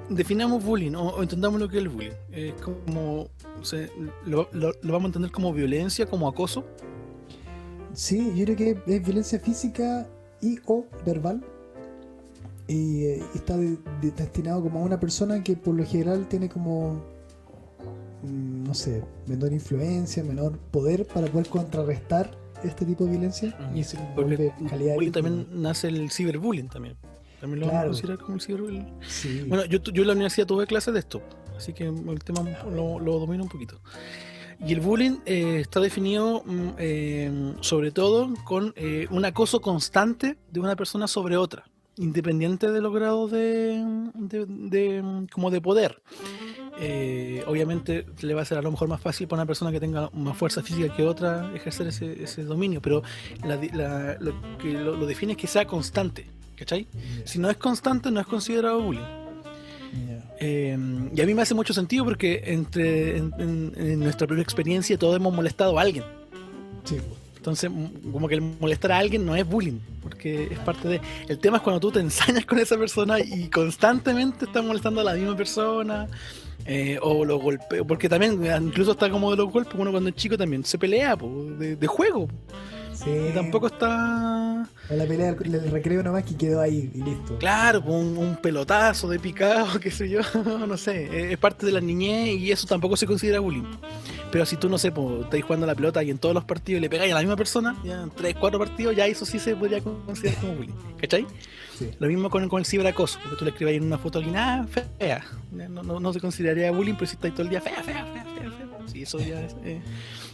definamos bullying o entendamos lo que es el bullying. Es como, lo vamos a entender como violencia, como acoso. Sí, yo creo que es violencia física y o verbal. Y está destinado como a una persona que por lo general tiene como, no sé, menor influencia, menor poder para poder contrarrestar este tipo de violencia. Y se vuelve calidad de vida. También nace el ciberbullying también. También lo vamos a considerar como el ciberbullying. Sí. Bueno, yo en la universidad tuve clases de esto, así que el tema lo domino un poquito. Y el bullying está definido sobre todo con un acoso constante de una persona sobre otra, independiente de los grados como de poder. Obviamente le va a ser a lo mejor más fácil para una persona que tenga más fuerza física que otra ejercer ese dominio, pero lo que lo define es que sea constante, ¿cachai? Si no es constante, no es considerado bullying. Y a mí me hace mucho sentido porque en nuestra propia experiencia todos hemos molestado a alguien. Sí. Entonces, como que el molestar a alguien no es bullying, porque es parte de... El tema es cuando tú te ensañas con esa persona y constantemente estás molestando a la misma persona, o lo golpeas, porque también incluso está como de los golpes, uno cuando es chico también se pelea de juego. Sí. Y tampoco está... La pelea del recreo nomás que quedó ahí y listo. Claro, un pelotazo de picado, qué sé yo, no sé, es parte de la niñez y eso tampoco se considera bullying. Pero si tú, no sé, estáis jugando a la pelota y en todos los partidos le pegáis a la misma persona, ya en 3, 4 partidos, ya eso sí se podría considerar como bullying, ¿cachai? Sí. Lo mismo con el ciberacoso, porque tú le escribes en una foto a alguien, fea, no se consideraría bullying, pero si estáis todo el día fea. Sí, eso ya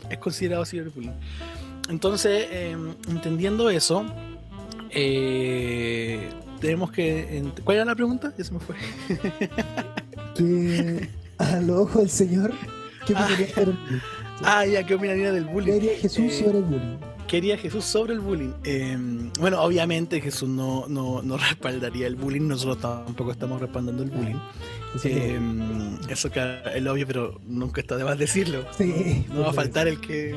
es considerado ciberbullying. Entonces, entendiendo eso, tenemos que... ¿Cuál era la pregunta? Ya se me fue. Que a los ojos del Señor, ¿qué opinaría sobre el bullying? Ya, ¿qué opinaría del bullying? ¿Qué haría Jesús sobre el bullying? ¿Qué haría Jesús sobre el bullying? Bueno, obviamente Jesús no respaldaría el bullying, nosotros tampoco estamos respaldando el bullying. Eso que es lo obvio, pero nunca está de más decirlo. Sí, no va a faltar el que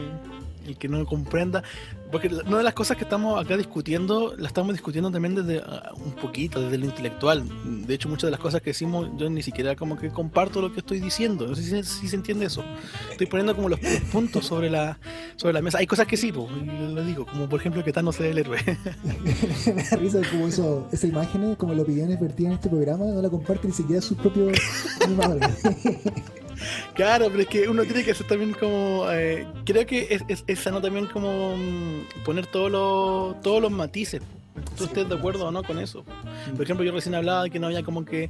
no comprenda, porque una de las cosas que estamos acá discutiendo, la estamos discutiendo también desde un poquito, desde lo intelectual. De hecho, muchas de las cosas que decimos, yo ni siquiera como que comparto lo que estoy diciendo. No sé si se entiende eso. Estoy poniendo como los puntos sobre la mesa. Hay cosas que sí, lo digo, como por ejemplo que Thanos es el héroe. Me da risa como esa imagen, como las opiniones vertidas en este programa, no la comparte ni siquiera sus propios animadores. Claro, pero es que uno tiene que hacer también como... creo que es sano también como poner todos los matices. ¿Tú estés de acuerdo o no con eso? Por ejemplo, yo recién hablaba de que no había como que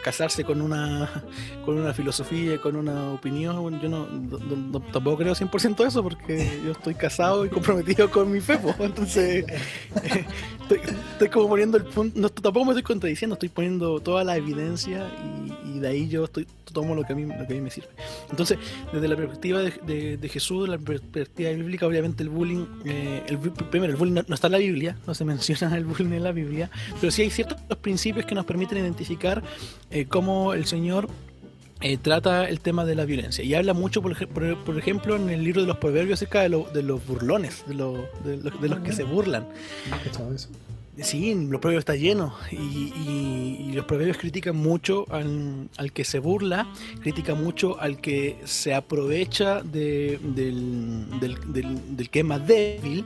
casarse con una filosofía, con una opinión. Yo tampoco creo 100% eso, porque yo estoy casado y comprometido con mi fe, entonces estoy como poniendo el punto. No, tampoco me estoy contradiciendo, estoy poniendo toda la evidencia y de ahí yo tomo lo que a mí me sirve. Entonces, desde la perspectiva de Jesús, la perspectiva bíblica, obviamente el bullying, primero, el bullying no está en la Biblia, no se menciona el bullying en la Biblia, pero sí hay ciertos principios que nos permiten identificar cómo el Señor trata el tema de la violencia. Y habla mucho, por ejemplo, en el libro de los Proverbios acerca de los burlones, de los que se burlan. ¿No has escuchado eso? Sí, los proverbios está lleno y los proverbios critican mucho al que se burla, critica mucho al que se aprovecha del que es más débil.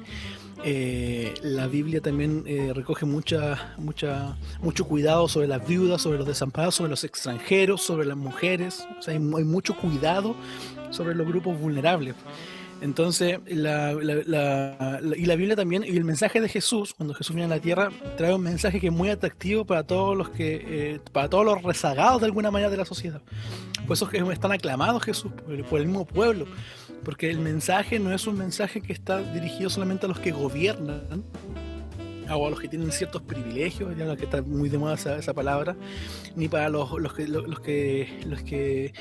La Biblia también recoge mucho cuidado sobre las viudas, sobre los desamparados, sobre los extranjeros, sobre las mujeres. O sea, hay mucho cuidado sobre los grupos vulnerables. Entonces, la Biblia también, y el mensaje de Jesús, cuando Jesús viene a la tierra, trae un mensaje que es muy atractivo para todos los rezagados de alguna manera de la sociedad. Por eso es tan aclamado Jesús, por el mismo pueblo, porque el mensaje no es un mensaje que está dirigido solamente a los que gobiernan, o a los que tienen ciertos privilegios, ya que está muy de moda esa palabra, ni para los que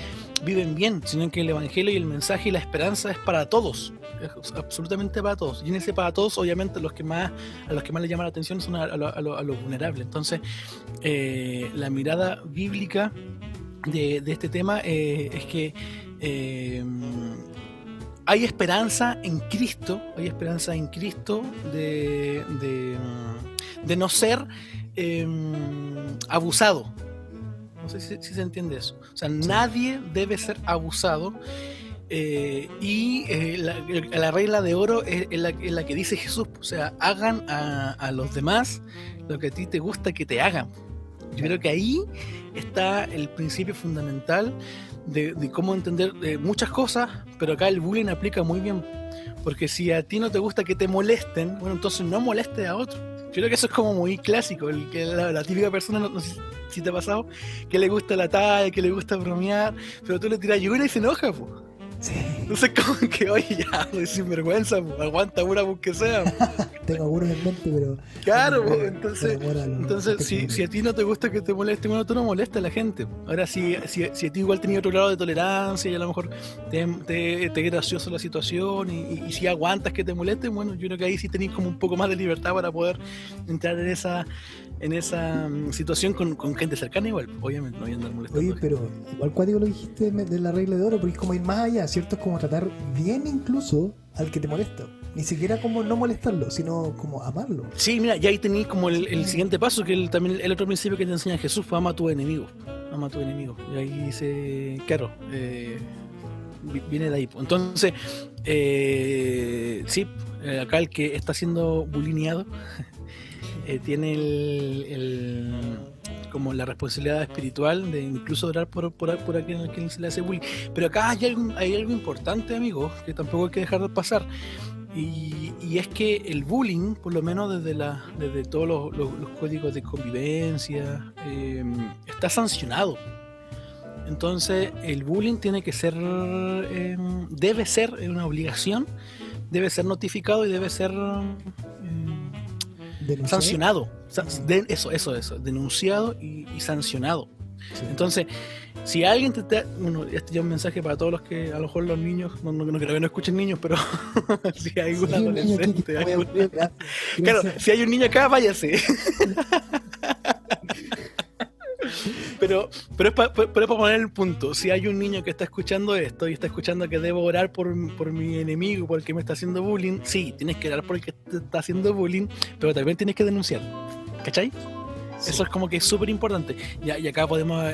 viven bien, sino que el evangelio y el mensaje y la esperanza es para todos, es absolutamente para todos. Y en ese para todos, obviamente, a los que más les llama la atención son a los vulnerables. Entonces, la mirada bíblica de este tema es que hay esperanza en Cristo, de no ser abusado. No sé si se entiende eso. O sea, nadie debe ser abusado. La regla de oro es la que dice Jesús. O sea, hagan a los demás lo que a ti te gusta que te hagan. Yo creo que ahí está el principio fundamental de cómo entender muchas cosas, pero acá el bullying aplica muy bien. Porque si a ti no te gusta que te molesten, bueno, entonces no molestes a otro. Yo creo que eso es como muy clásico, la típica persona, no sé si te ha pasado, que le gusta la talla, que le gusta bromear, pero tú le tiras lluvia y se enoja, pues. Sí. Entonces como que, oye, ya, pues, sinvergüenza, pues, aguanta una pues que sea. Tengo algunos en mente, pero... Claro, pues, entonces si a ti no te gusta que te moleste, bueno, tú no molestas a la gente. Ahora, si a ti igual tenías otro grado de tolerancia y a lo mejor te es gracioso la situación y si aguantas que te moleste, bueno, yo creo que ahí sí tenés como un poco más de libertad para poder entrar en esa situación con gente cercana igual, obviamente, no voy a andar molestando. Oye, pero igual cuático lo dijiste de la regla de oro, porque es como ir más allá, ¿cierto? Es como tratar bien incluso al que te molesta. Ni siquiera como no molestarlo, sino como amarlo. Sí, mira, y ahí tenéis como el siguiente paso, que también el otro principio que te enseña Jesús, fue ama a tu enemigo. Ama a tu enemigo. Y ahí dice, claro, viene de ahí. Entonces, sí, acá el que está siendo bulineado tiene como la responsabilidad espiritual de incluso orar por aquel a quien se le hace bullying. Pero acá hay algo importante, amigos, que tampoco hay que dejar de pasar. Y es que el bullying, por lo menos desde todos los códigos de convivencia, está sancionado. Entonces el bullying tiene que ser, debe ser una obligación, debe ser notificado y debe ser sancionado. Eso, denunciado y sancionado. Sí. Entonces, si alguien bueno, este ya es un mensaje para todos los que a lo mejor los niños, no creo que no escuchen niños, pero si hay algún adolescente, claro, si hay un niño acá, váyase. Pero es para poner el punto. Si hay un niño que está escuchando esto y está escuchando que debo orar por mi enemigo, por el que me está haciendo bullying, sí, tienes que orar por el que te está haciendo bullying, pero también tienes que denunciar. ¿Cachai? Sí. Eso es como que es súper importante. Y acá podemos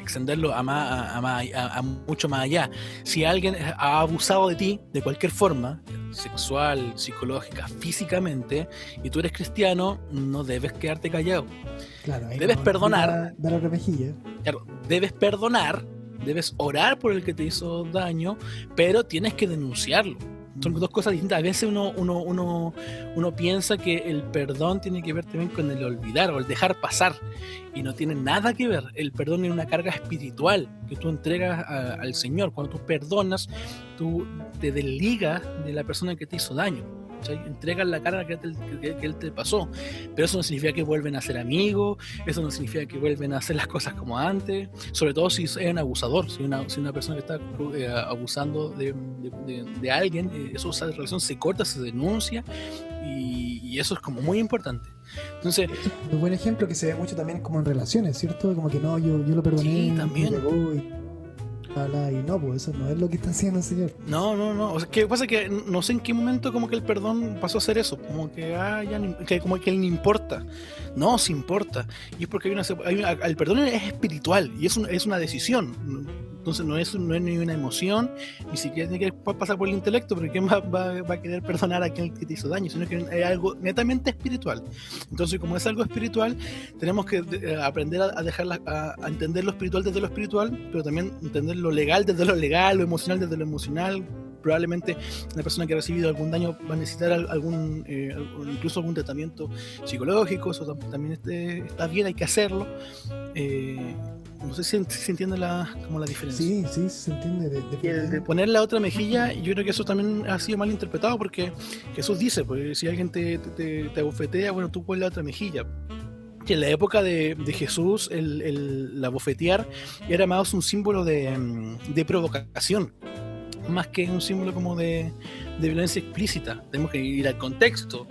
extenderlo a mucho más allá. Si alguien ha abusado de ti de cualquier forma, sexual, psicológica, físicamente, y tú eres cristiano, no debes quedarte callado. Claro, debes perdonar. Dar otra mejilla. Claro, debes perdonar, debes orar por el que te hizo daño, pero tienes que denunciarlo. Son dos cosas distintas. A veces uno piensa que el perdón tiene que ver también con el olvidar o el dejar pasar, y no tiene nada que ver. El perdón es una carga espiritual que tú entregas al Señor. Cuando tú perdonas, tú te desligas de la persona que te hizo daño. O sea, entregas la carga que él te pasó, pero eso no significa que vuelven a ser amigos, eso no significa que vuelven a hacer las cosas como antes, sobre todo si es un abusador, si una persona que está abusando de alguien, esa relación se corta, se denuncia, y eso es como muy importante. Entonces, un buen ejemplo que se ve mucho también como en relaciones, ¿cierto? Como que no, yo lo perdoné, sí, también. Y no, pues eso no es lo que está haciendo el Señor. No. O sea, que pasa que no sé en qué momento como que el perdón pasó a ser eso, como que como que él no importa. No, sí importa. Y es porque el perdón es espiritual y es una decisión. Entonces no es ni una emoción, ni siquiera tiene que pasar por el intelecto, porque ¿quién va a querer perdonar a aquel que te hizo daño? Sino que es algo netamente espiritual. Entonces, como es algo espiritual, tenemos que aprender a entender lo espiritual desde lo espiritual, pero también entender lo legal desde lo legal, lo emocional desde lo emocional. Probablemente una persona que ha recibido algún daño va a necesitar incluso algún tratamiento psicológico. Eso también está bien, hay que hacerlo. No sé si se entiende como la diferencia. Sí, se entiende. Y el de poner la otra mejilla, yo creo que eso también ha sido mal interpretado, porque Jesús dice, pues, si alguien te abofetea, bueno, tú pones la otra mejilla. Que en la época de Jesús, la bofetear era más un símbolo de provocación, más que un símbolo como de violencia explícita. Tenemos que ir al contexto,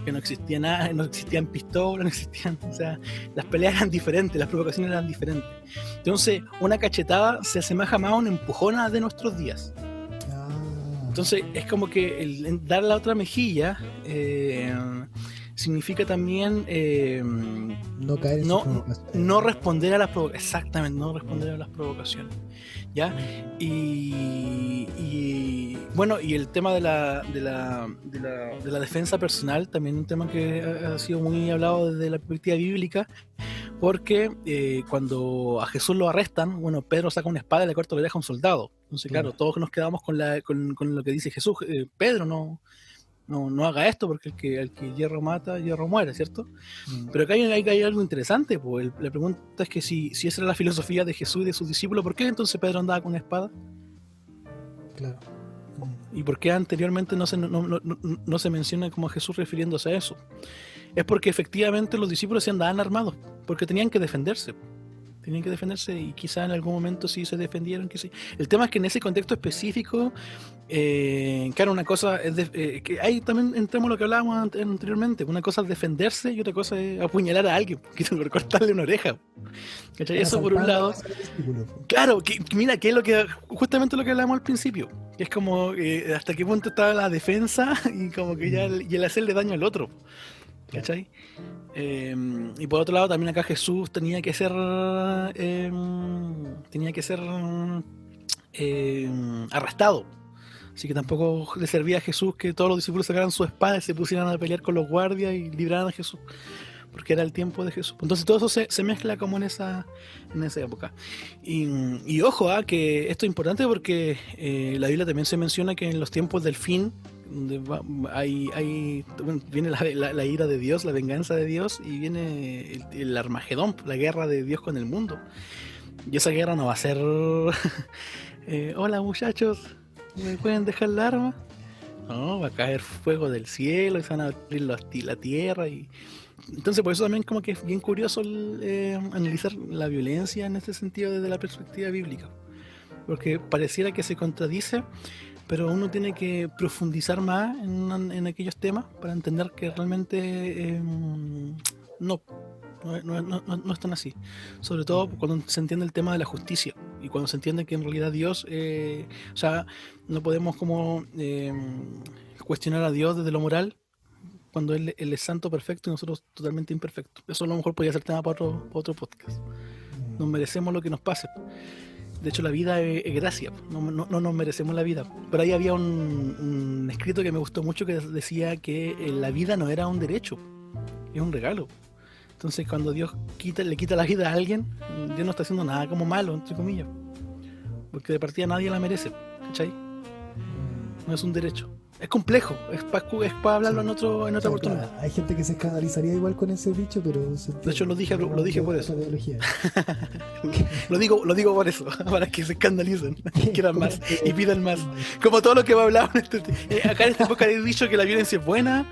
que no existía nada, no existían pistolas, no existían, o sea, las peleas eran diferentes, las provocaciones eran diferentes. Entonces, una cachetada se asemeja más a una empujona de nuestros días. Entonces es como que dar la otra mejilla significa también No caer en sus provocaciones. no responder a las provocaciones. Exactamente, no responder a las provocaciones. ¿Ya? Y bueno, y el tema de la defensa personal, también un tema que ha sido muy hablado desde la perspectiva bíblica, porque cuando a Jesús lo arrestan, bueno, Pedro saca una espada y le corta la oreja a un soldado. Entonces, claro, todos nos quedamos con lo que dice Jesús. Pedro, no haga esto porque el que hierro mata, hierro muere, ¿cierto? Pero acá hay algo interesante, pues. La pregunta es que si esa era la filosofía de Jesús y de sus discípulos, ¿por qué entonces Pedro andaba con una espada? Claro. ¿Y por qué anteriormente no se menciona como Jesús refiriéndose a eso? Es porque efectivamente los discípulos se andaban armados, porque tenían que defenderse. Y quizá en algún momento sí se defendieron. El tema es que en ese contexto específico, claro, una cosa es que ahí también entramos en lo que hablábamos anteriormente. Una cosa es defenderse y otra cosa es apuñalar a alguien, cortarle una oreja. ¿Cachai? Eso por un lado. Claro, mira, que es justamente lo que hablábamos al principio. Que es como hasta qué punto estaba la defensa y como que ya y el hacerle daño al otro. ¿Cachai? Y por otro lado también acá Jesús tenía que ser arrestado, así que tampoco le servía a Jesús que todos los discípulos sacaran su espada y se pusieran a pelear con los guardias y libraran a Jesús, porque era el tiempo de Jesús. Entonces todo eso se mezcla como en esa época. Y ojo, que esto es importante porque la Biblia también se menciona que en los tiempos del fin viene la ira de Dios, la venganza de Dios, y viene el Armagedón, la guerra de Dios con el mundo. Y esa guerra no va a ser hola muchachos, ¿me pueden dejar la arma? No, va a caer fuego del cielo y se van a abrir la tierra. Y entonces por eso también como que es bien curioso analizar la violencia en este sentido desde la perspectiva bíblica, porque pareciera que se contradice, pero uno tiene que profundizar más en aquellos temas para entender que realmente no es tan así. Sobre todo cuando se entiende el tema de la justicia y cuando se entiende que en realidad Dios, o sea, no podemos como cuestionar a Dios desde lo moral cuando Él es santo, perfecto y nosotros totalmente imperfectos. Eso a lo mejor podría ser tema para otro podcast. Nos merecemos lo que nos pase. De hecho, la vida es gracia, no nos merecemos la vida. Pero ahí había un escrito que me gustó mucho que decía que la vida no era un derecho, es un regalo. Entonces, cuando Dios le quita la vida a alguien, Dios no está haciendo nada como malo, entre comillas. Porque de partida nadie la merece, ¿cachai? No es un derecho. Es complejo, es para hablarlo en otra oportunidad. Claro, hay gente que se escandalizaría igual con ese dicho, pero... De hecho, lo dije por eso. lo digo por eso, para que se escandalicen, quieran más y pidan más. Como todo lo que va a hablar acá en esta época he dicho que la violencia es buena,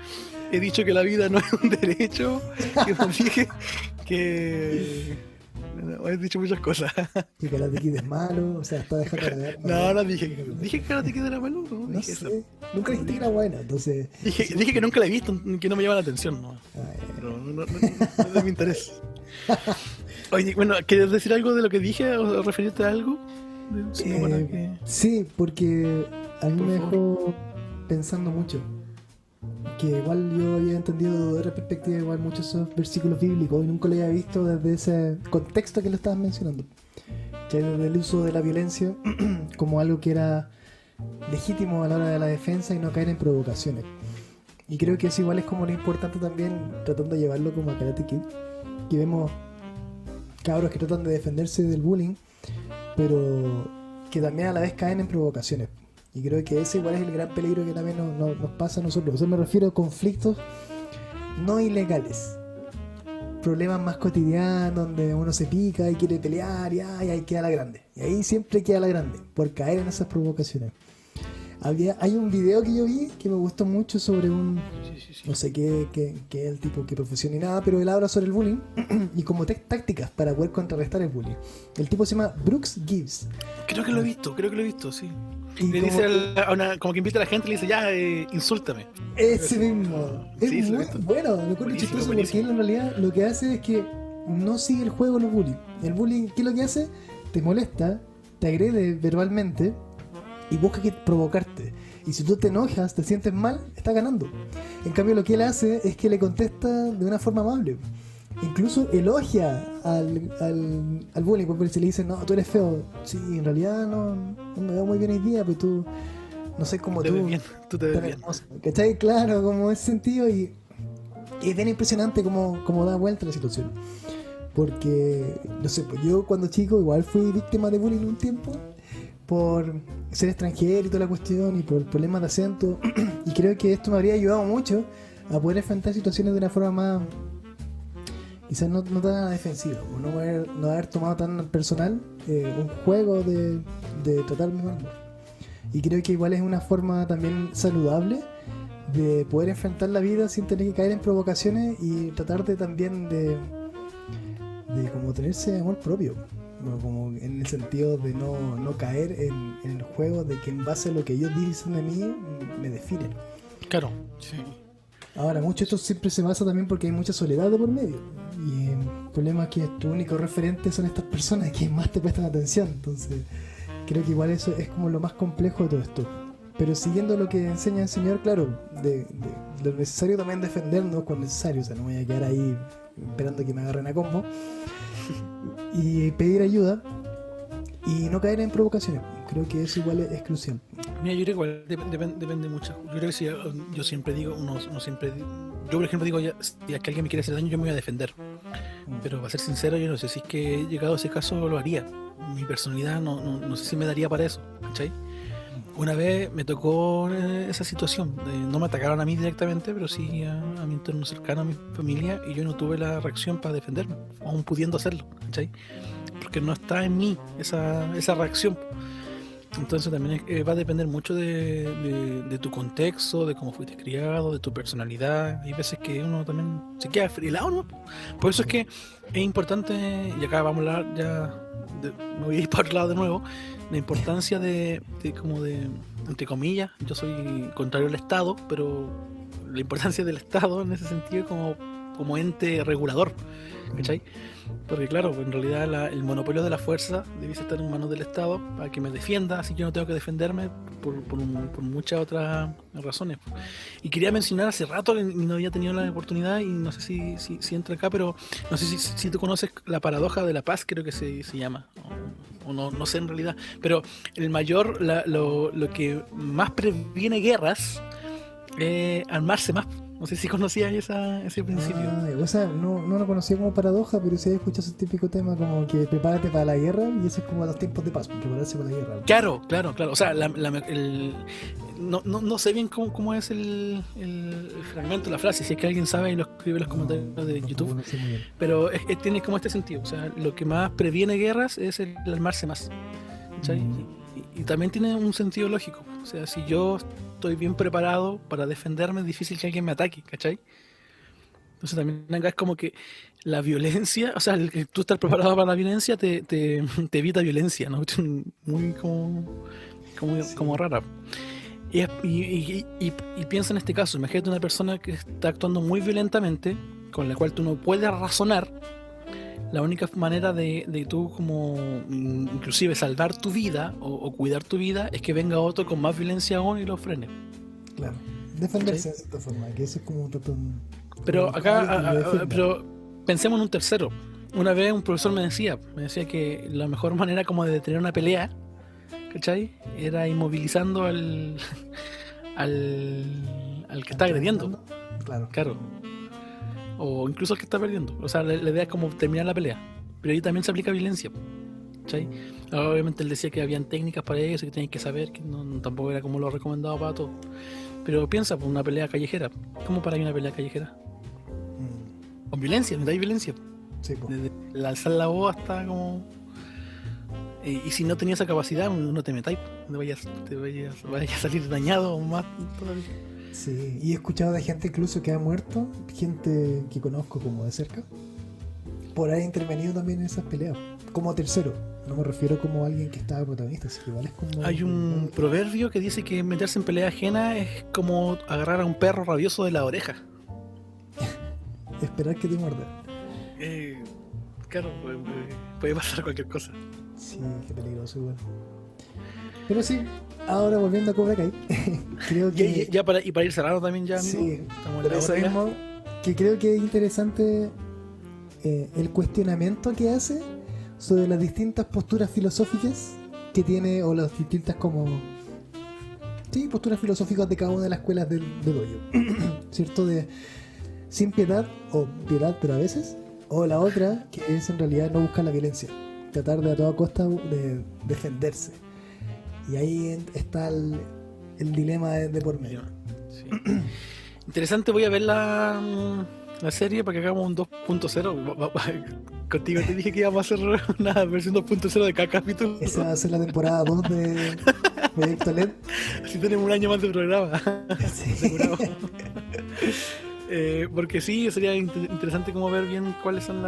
he dicho que la vida no es un derecho, que dije que... No, he dicho muchas cosas. Que Karate Kid es malo, o sea, está dejando la guerra. No dije que Karate Kid era malo, no dije sé. eso. Nunca dijiste que era buena, entonces... Dije que nunca la he visto, que no me llama la atención, no. Pero no es de mi interés. Oye, bueno, ¿quieres decir algo de lo que dije o referirte a algo? Sí, porque a mí me dejó pensando mucho. Que igual yo había entendido de otra perspectiva igual muchos esos versículos bíblicos y nunca lo había visto desde ese contexto que lo estabas mencionando, que desde el uso de la violencia como algo que era legítimo a la hora de la defensa y no caer en provocaciones. Y creo que eso igual es como lo importante también, tratando de llevarlo como a Karate Kid, que vemos cabros que tratan de defenderse del bullying, pero que también a la vez caen en provocaciones. Y creo que ese igual es el gran peligro que también nos pasa a nosotros. Eso me refiero a conflictos no ilegales. Problemas más cotidianos donde uno se pica y quiere pelear y ahí queda la grande. Y ahí siempre queda la grande, por caer en esas provocaciones. Hay un video que yo vi que me gustó mucho sobre un... No sé qué es el tipo, qué profesión ni nada, pero él habla sobre el bullying y como tácticas para poder contrarrestar el bullying. El tipo se llama Brooks Gibbs. Creo que lo he visto, sí. Y le dice como que invita a la gente y le dice, ya, insúltame. Ese mismo. Es sí, muy bueno, lo encuentro chistoso porque él en realidad lo que hace es que no sigue el juego los bullying. El bullying, ¿qué es lo que hace? Te molesta, te agrede verbalmente y busca provocarte. Y si tú te enojas, te sientes mal, está ganando. En cambio, lo que él hace es que le contesta de una forma amable. Incluso elogia al bullying, porque si le dicen, no, tú eres feo. Sí, en realidad no me veo muy bien hoy día, pero tú no sé cómo Te tú. ves bien, tú te ves Tan bien. hermoso. ¿Cachai? Claro, como ese sentido. Y es bien impresionante cómo da vuelta la situación. Porque, no sé, pues yo cuando chico igual fui víctima de bullying un tiempo por ser extranjero y toda la cuestión y por problemas de acento. Y creo que esto me habría ayudado mucho a poder enfrentar situaciones de una forma más, quizás no tan defensiva, o no haber tomado tan personal un juego de tratarme mal. Y creo que igual es una forma también saludable de poder enfrentar la vida sin tener que caer en provocaciones y tratar de también de como tenerse amor propio, ¿no? Como en el sentido de no caer en el juego de que en base a lo que ellos dicen de mí me definen. Claro, sí. Ahora, mucho esto siempre se basa también porque hay mucha soledad de por medio. Y el problema es que tu único referente son estas personas que más te prestan atención. Entonces, creo que igual eso es como lo más complejo de todo esto. Pero siguiendo lo que enseña el señor, claro, de lo necesario también defendernos cuando necesario. O sea, no voy a quedar ahí esperando que me agarren a combo. Y pedir ayuda y no caer en provocaciones. Creo que eso igual es crucial. Mira, yo creo que igual depende mucho. Yo creo que si yo siempre digo, uno siempre. Yo, por ejemplo, digo, si es que alguien me quiere hacer daño, yo me voy a defender. Pero para ser sincero, yo no sé si es que llegado a ese caso lo haría. Mi personalidad no sé si me daría para eso, ¿cachai? Una vez me tocó esa situación. No me atacaron a mí directamente, pero sí a mi entorno cercano, a mi familia, y yo no tuve la reacción para defenderme, aún pudiendo hacerlo, ¿cachai? Porque no está en mí esa reacción. Entonces también va a depender mucho de tu contexto, de cómo fuiste criado, de tu personalidad. Hay veces que uno también se queda helado, ¿no? Por eso es que es importante, y acá vamos a hablar ya, me voy a ir para otro lado de nuevo, la importancia entre comillas, yo soy contrario al Estado, pero la importancia del Estado en ese sentido como ente regulador, ¿cachai? Porque claro, en realidad el monopolio de la fuerza debiese estar en manos del Estado para que me defienda, así que yo no tengo que defenderme por muchas otras razones. Y quería mencionar hace rato, y no había tenido la oportunidad, y no sé si entra acá, pero no sé si tú conoces la paradoja de la paz, creo que se llama, o no sé en realidad, pero lo que más previene guerras es armarse más. No sé si conocías ese principio. O sea, no lo conocía como paradoja, pero sí he escuchado ese típico tema como que prepárate para la guerra, y eso es como los tiempos de paz, prepararse para la guerra. Claro. O sea, no sé bien cómo es el fragmento, la frase, si es que alguien sabe y lo escribe en los comentarios de YouTube. No sé muy bien. Pero tiene como este sentido. O sea, lo que más previene guerras es el armarse más. ¿Cachai? Y también tiene un sentido lógico. O sea, si yo estoy bien preparado para defenderme, es difícil que alguien me ataque, ¿cachai? Entonces también acá es como que la violencia, o sea, el que tú estás preparado para la violencia te evita violencia, ¿no? Muy como rara. Y piensa en este caso, imagínate una persona que está actuando muy violentamente, con la cual tú no puedes razonar. La única manera de tú como inclusive salvar tu vida o cuidar tu vida es que venga otro con más violencia aún y lo frene. Claro. Defenderse de cierta forma, que eso es como un trato. Pero acá, pero pensemos en un tercero. Una vez un profesor me decía que la mejor manera como de detener una pelea, ¿cachai? Era inmovilizando al que está agrediendo. Claro. O incluso al que está perdiendo. O sea, la idea es como terminar la pelea. Pero ahí también se aplica violencia, ¿cachai? Obviamente él decía que habían técnicas para eso, que tenías que saber, que tampoco era como lo recomendado para todo. Pero piensa, por una pelea callejera. ¿Cómo para una pelea callejera? Con violencia, hay violencia. Sí, pues. Desde el alzar la voz hasta como... y si no tenías esa capacidad, no te metáis, te vayas a salir dañado o más todavía. Sí, y he escuchado de gente incluso que ha muerto, gente que conozco como de cerca, por haber intervenido también en esas peleas, como tercero. No me refiero como alguien que estaba protagonista, así que igual es como... Hay un proverbio que dice que meterse en pelea ajena es como agarrar a un perro rabioso de la oreja. Esperar que te muerda. Claro, puede pasar cualquier cosa. Sí, qué peligroso igual. Pero sí, ahora volviendo a Cobra Kai, creo que... Ya para ir cerrando también ya, amigo. Sí, Estamos en por la eso hora ya. mismo, que creo que es interesante el cuestionamiento que hace sobre las distintas posturas filosóficas que tiene, o las distintas como... Sí, posturas filosóficas de cada una de las escuelas de dojo. ¿Cierto? De sin piedad, o piedad pero a veces, o la otra, que es en realidad no buscar la violencia, tratar de a toda costa de defenderse. Y ahí está el dilema de por medio. Sí. Interesante, voy a ver la serie para que hagamos un 2.0. Contigo te dije que íbamos a hacer una versión 2.0 de cada capítulo. Esa va a ser la temporada 2 de Proyecto LED. Así tenemos un año más de programa. Sí. Asegurado. Porque sí, sería interesante como ver bien cuáles son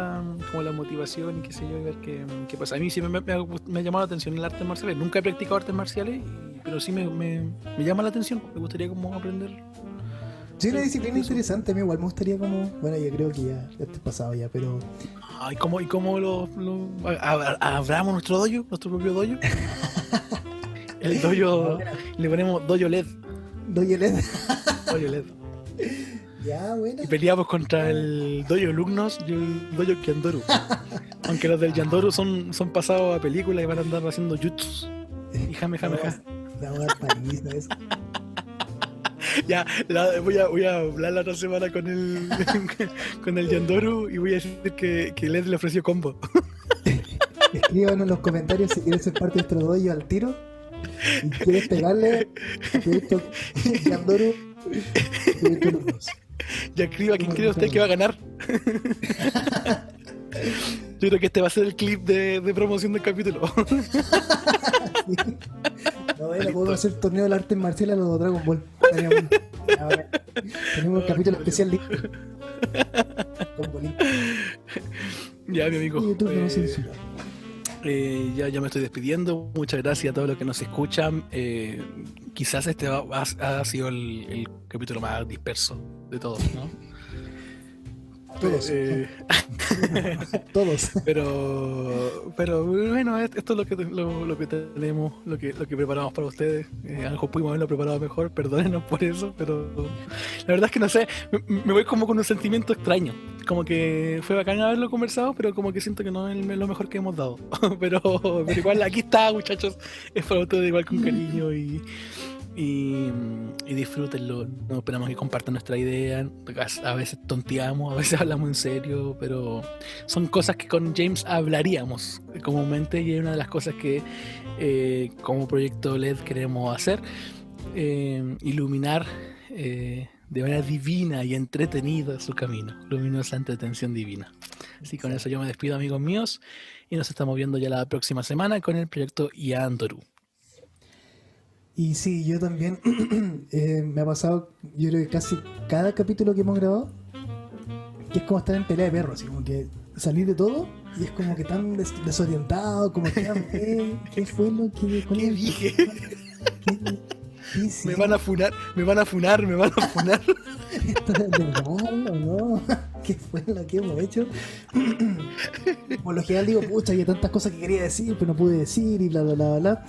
como la motivación y qué sé yo, y ver qué pasa. A mí sí me ha llamado la atención el arte marcial. Nunca he practicado artes marciales, pero sí me llama la atención. Me gustaría como aprender. Sí, una disciplina interesante. A mí igual me gustaría como... Bueno, yo creo que ya estoy pasado ya, pero... ¿Y cómo abramos nuestro dojo? ¿Nuestro propio dojo? El dojo... Le ponemos dojo LED. Dojo LED. Dojo LED. Ya, bueno. Y peleamos contra el dojo Lugnos y el dojo Yandoru. Aunque los del Yandoru son pasados a película y van a andar haciendo jutsus y jame. Le vamos a dar paliza a eso. Ya, voy a hablar la otra semana con el con el Yandoru y voy a decir que LED le ofreció combo. Escríbanos en los comentarios si quieres ser parte de nuestro dojo al tiro y quieres pegarle a Proyecto Yandoru, Proyecto Lugnos. Ya escriba quién cree usted que va a ganar. Yo creo que este va a ser el clip de promoción del capítulo. Sí. No, bueno, podemos hacer torneo de artes marciales a los Dragon Ball. Tenemos un capítulo especial de con bolín. Ya, mi amigo. YouTube no censura. Ya me estoy despidiendo. Muchas gracias a todos los que nos escuchan. Quizás este ha sido el capítulo más disperso de todos, ¿no? Todos. Todos. Pero bueno, esto es lo que tenemos, lo que preparamos para ustedes. A lo mejor pudimos haberlo preparado mejor, perdónenos por eso, pero la verdad es que no sé, me voy como con un sentimiento extraño. Como que fue bacán haberlo conversado, pero como que siento que no es lo mejor que hemos dado. Pero igual aquí está, muchachos, es para ustedes igual con cariño y disfrútenlo. No esperamos que compartan nuestra idea. A veces tonteamos, a veces hablamos en serio, pero son cosas que con James hablaríamos comúnmente y es una de las cosas que como proyecto LED queremos hacer, iluminar de manera divina y entretenida su camino, luminosa entretención divina. Así que con eso yo me despido, amigos míos, y nos estamos viendo ya la próxima semana con el proyecto Yandoru. Y sí, yo también me ha pasado, yo creo que casi cada capítulo que hemos grabado, que es como estar en pelea de perros, así como que salir de todo y es como que tan desorientado, como que ¿qué fue lo que... ¿Qué dije? ¿Qué hice? Me van a funar. ¿Esto es verdad o no? ¿Qué fue lo que hemos hecho? Por lo general digo, pucha, había tantas cosas que quería decir, pero no pude decir y bla, bla, bla, bla.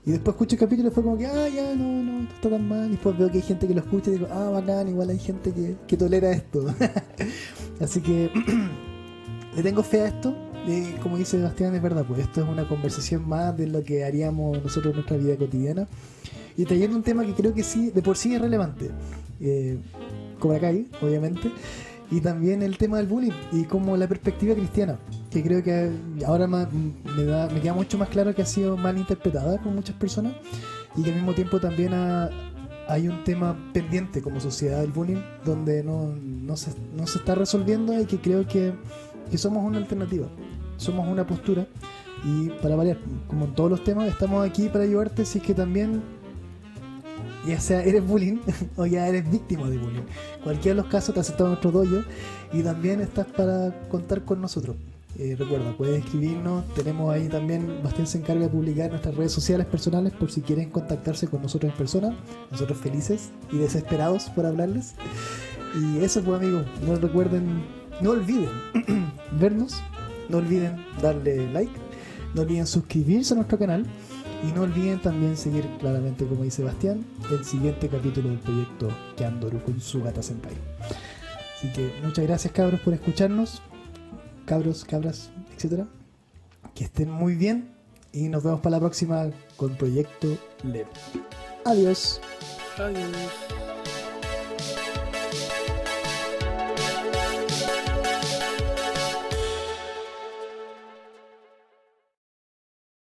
Y después escucho el capítulo y fue como que, ya, no está tan mal. Y después veo que hay gente que lo escucha y digo, bacán, igual hay gente que tolera esto. Así que le tengo fe a esto. Como dice Sebastián, es verdad, pues esto es una conversación más de lo que haríamos nosotros en nuestra vida cotidiana. Y trayendo un tema que creo que sí, de por sí es relevante. Cobra Kai, obviamente. Y también el tema del bullying y como la perspectiva cristiana, que creo que ahora me queda mucho más claro que ha sido mal interpretada por muchas personas y que al mismo tiempo también hay un tema pendiente como sociedad del bullying donde no se está resolviendo y que creo que somos una alternativa, somos una postura y para variar, como en todos los temas, estamos aquí para ayudarte si es que también ya sea eres bullying o ya eres víctima de bullying. Cualquiera de los casos te aceptamos nuestro dojo y también estás para contar con nosotros. Recuerda, puedes escribirnos, tenemos ahí también, Bastián se encarga de publicar nuestras redes sociales personales por si quieren contactarse con nosotros en persona. Nosotros felices y desesperados por hablarles. Y eso pues amigos, no olviden vernos, no olviden darle like, no olviden suscribirse a nuestro canal. Y no olviden también seguir, claramente como dice Sebastián, el siguiente capítulo del proyecto Kyandoru con Sugata Senpai. Así que muchas gracias, cabros, por escucharnos. Cabros, cabras, etcétera. Que estén muy bien y nos vemos para la próxima con Proyecto Leo. Adiós. Adiós.